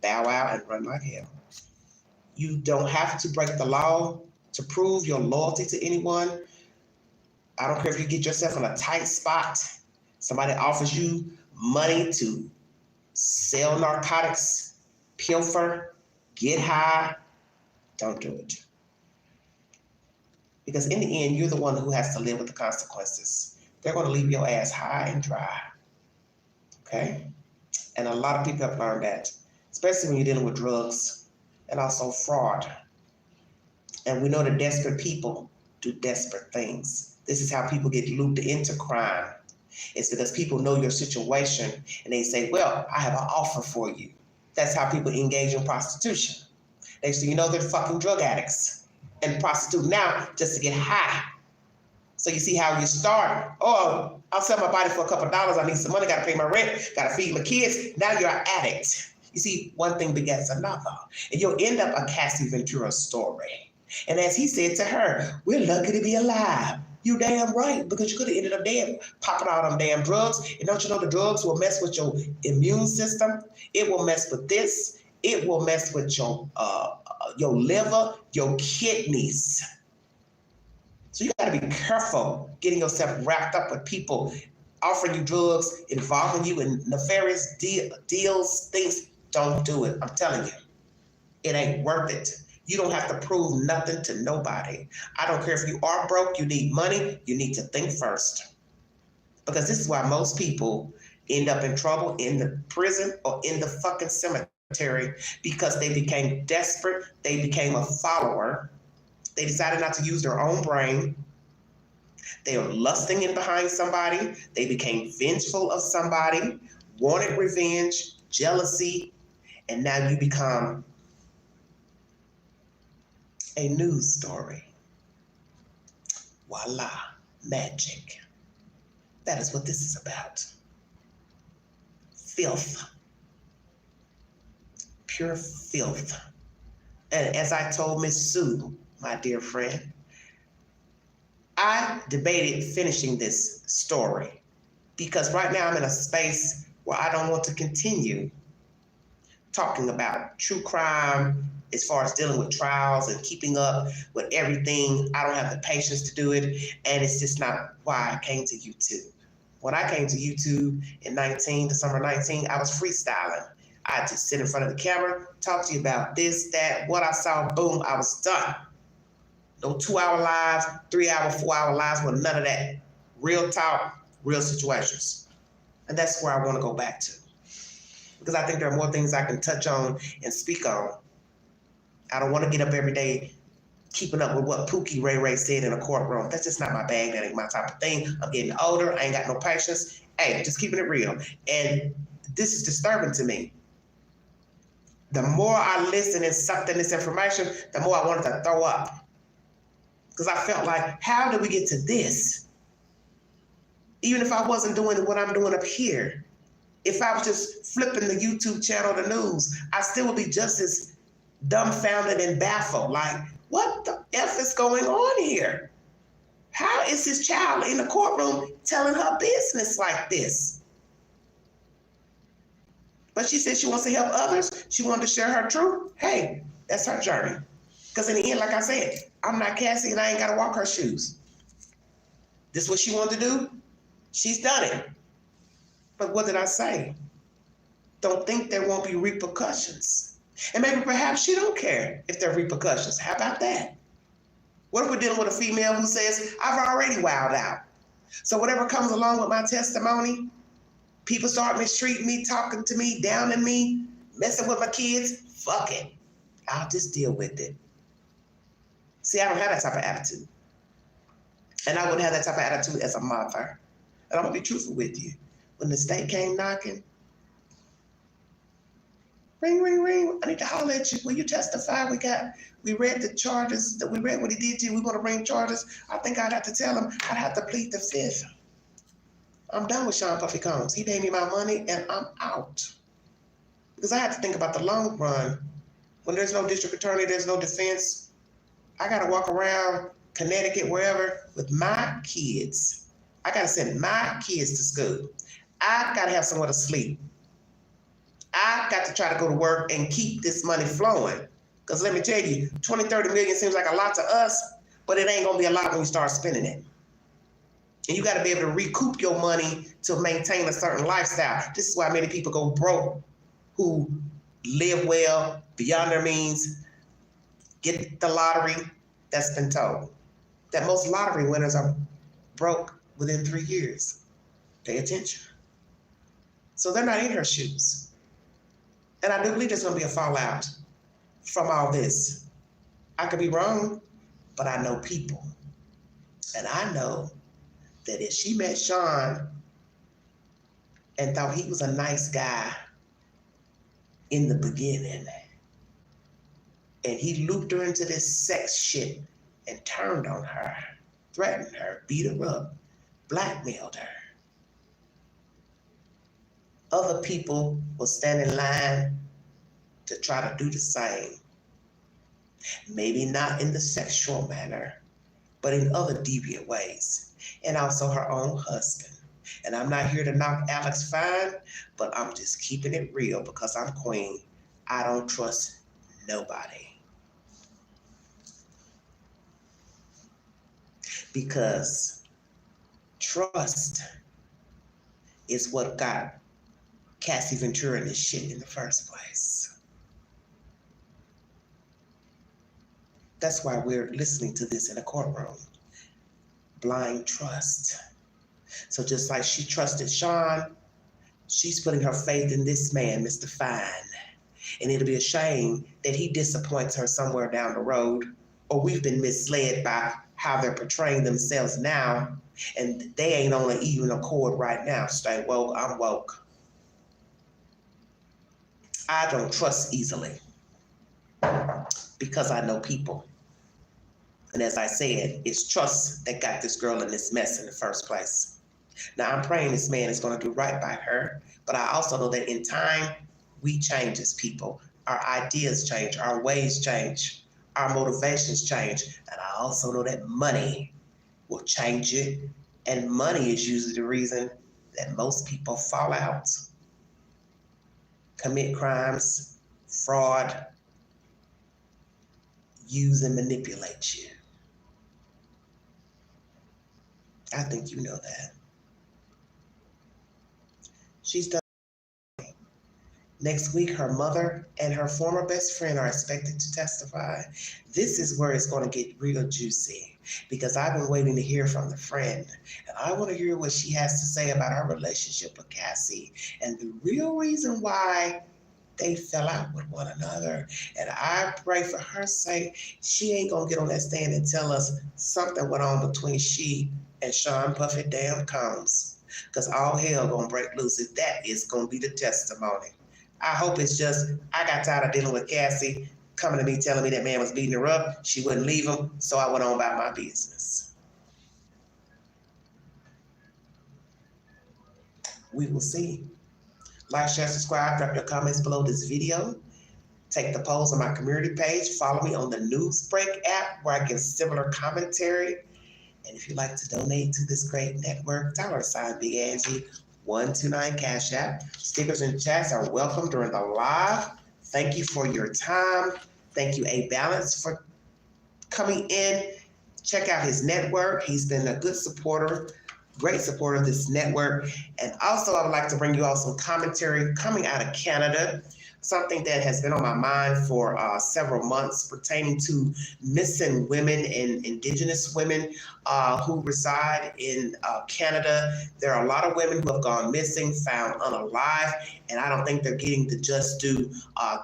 bow out, and run like hell. You don't have to break the law to prove your loyalty to anyone. I don't care if you get yourself in a tight spot, somebody offers you money to sell narcotics, pilfer, get high, Don't do it. Because in the end, you're the one who has to live with the consequences. They're going to leave your ass high and dry. Okay? And a lot of people have learned that, especially when you're dealing with drugs and also fraud. And we know that desperate people do desperate things. This is how people get looped into crime. It's because people know your situation and they say, well, I have an offer for you. That's how people engage in prostitution. They say, you know, they're fucking drug addicts and prostitute now just to get high. So you see how you start, oh, I'll sell my body for a couple of dollars. I need some money, got to pay my rent, got to feed my kids. Now you're an addict. You see, one thing begets another. And you'll end up a Cassie Ventura story. And as he said to her, we're lucky to be alive. You damn right, because you could have ended up dead, popping out on damn drugs. And don't you know the drugs will mess with your immune system? It will mess with this. It will mess with your liver, your kidneys. So you got to be careful getting yourself wrapped up with people offering you drugs, involving you in nefarious deals, things. Don't do it. I'm telling you, it ain't worth it. You don't have to prove nothing to nobody. I don't care if you are broke, you need money, you need to think first. Because this is why most people end up in trouble in the prison or in the fucking cemetery, because they became desperate, they became a follower, they decided not to use their own brain, they were lusting in behind somebody, they became vengeful of somebody, wanted revenge, jealousy, and now you become a news story. Voila, magic. That is what this is about. Filth. Pure filth. And as I told Miss Sue, my dear friend, I debated finishing this story because right now I'm in a space where I don't want to continue talking about true crime as far as dealing with trials and keeping up with everything. I don't have the patience to do it, and it's just not why I came to YouTube. When I came to YouTube in December 19, I was freestyling. I just sit in front of the camera, talk to you about this, that, what I saw, boom, I was done. No 2-hour lives, 3-hour, 4-hour lives, with none of that. Real talk, real situations. And that's where I want to go back to. Because I think there are more things I can touch on and speak on. I don't want to get up every day keeping up with what Pookie Ray Ray said in a courtroom. That's just not my bag. That ain't my type of thing. I'm getting older. I ain't got no patience. Hey, just keeping it real. And this is disturbing to me. The more I listened and sucked in this information, the more I wanted to throw up. Because I felt like, how did we get to this? Even if I wasn't doing what I'm doing up here, if I was just flipping the YouTube channel, the news, I still would be just as dumbfounded and baffled. Like, what the F is going on here? How is this child in the courtroom telling her business like this? But she said she wants to help others. She wanted to share her truth. Hey, that's her journey. Because in the end, like I said, I'm not Cassie and I ain't got to walk her shoes. This is what she wanted to do. She's done it. But what did I say? Don't think there won't be repercussions. And maybe perhaps she don't care if there are repercussions. How about that? What if we're dealing with a female who says, I've already wowed out. So whatever comes along with my testimony, people start mistreating me, talking to me, downing me, messing with my kids, fuck it. I'll just deal with it. See, I don't have that type of attitude. And I wouldn't have that type of attitude as a mother. And I'm gonna be truthful with you. When the state came knocking, ring, ring, ring, I need to holler at you. Will you testify? We read the charges, we read what he did to you. We want to bring charges. I think I'd have to tell him I'd have to plead the fifth. I'm done with Sean Puffy Combs. He paid me my money and I'm out. Because I have to think about the long run. When there's no district attorney, there's no defense. I got to walk around Connecticut, wherever, with my kids. I got to send my kids to school. I got to have somewhere to sleep. I got to try to go to work and keep this money flowing. Because let me tell you, 20, 30 million seems like a lot to us, but it ain't going to be a lot when you start spending it. And you got to be able to recoup your money to maintain a certain lifestyle. This is why many people go broke who live well, beyond their means, get the lottery that's been told. That most lottery winners are broke within 3 years. Pay attention. So they're not in her shoes. And I do believe there's going to be a fallout from all this. I could be wrong, but I know people. And I know that if she met Sean and thought he was a nice guy in the beginning, and he looped her into this sex shit and turned on her, threatened her, beat her up, blackmailed her, other people will stand in line to try to do the same. Maybe not in the sexual manner, but in other deviant ways. And also her own husband. And I'm not here to knock Alex fine, but I'm just keeping it real because I'm queen. I don't trust nobody. Because trust is what got Cassie Ventura in this shit in the first place. That's why we're listening to this in a courtroom. Blind trust. So just like she trusted Sean, she's putting her faith in this man, Mr. Fine. And it'll be a shame that he disappoints her somewhere down the road, or we've been misled by how they're portraying themselves now, and they ain't on an even accord right now. Stay woke, I'm woke. I don't trust easily because I know people. And as I said, it's trust that got this girl in this mess in the first place. Now, I'm praying this man is going to do right by her, but I also know that in time, we change as people. Our ideas change, our ways change, our motivations change. And I also know that money will change it. And money is usually the reason that most people fall out, commit crimes, fraud, use and manipulate you. I think you know that. She's done. Next week, her mother and her former best friend are expected to testify. This is where it's going to get real juicy because I've been waiting to hear from the friend, and I want to hear what she has to say about her relationship with Cassie and the real reason why they fell out with one another. And I pray for her sake, she ain't going to get on that stand and tell us something went on between she and Sean Puffy damn Combs, because all hell going to break loose if that is going to be the testimony. I hope it's just, I got tired of dealing with Cassie coming to me telling me that man was beating her up. She wouldn't leave him, so I went on about my business. We will see. Like, share, subscribe, drop your comments below this video. Take the polls on my community page. Follow me on the Newsbreak app where I give similar commentary. And if you'd like to donate to this great network, $ Big Angie 129 Cash App. Stickers and chats are welcome during the live. Thank you for your time. Thank you, A Balance, for coming in. Check out his network. He's been a good supporter, great supporter of this network. And also, I would like to bring you all some commentary coming out of Canada, something that has been on my mind for several months pertaining to missing women and Indigenous women who reside in Canada. There are a lot of women who have gone missing, found unalive, and I don't think they're getting the just due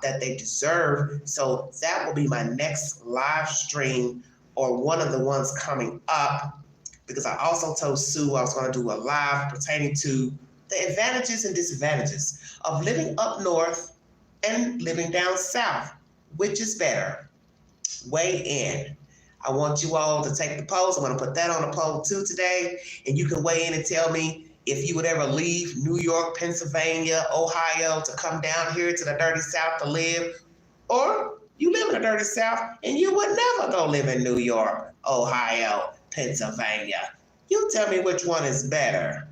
that they deserve. So that will be my next live stream, or one of the ones coming up, because I also told Sue I was going to do a live pertaining to the advantages and disadvantages of living up north and living down south. Which is better? Weigh in. I want you all to take the polls. I'm going to put that on the poll too today, and you can weigh in and tell me if you would ever leave New York, Pennsylvania, Ohio to come down here to the dirty South to live, or you live in the dirty South and you would never go live in New York, Ohio, Pennsylvania. You tell me which one is better.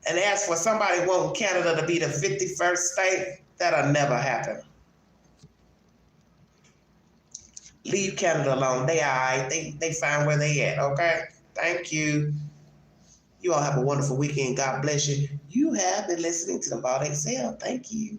And as for somebody wanting Canada to be the 51st state, that'll never happen. Leave Canada alone. They all right. They find where they at, okay? Thank you. You all have a wonderful weekend. God bless you. You have been listening to the Vault XL. Thank you.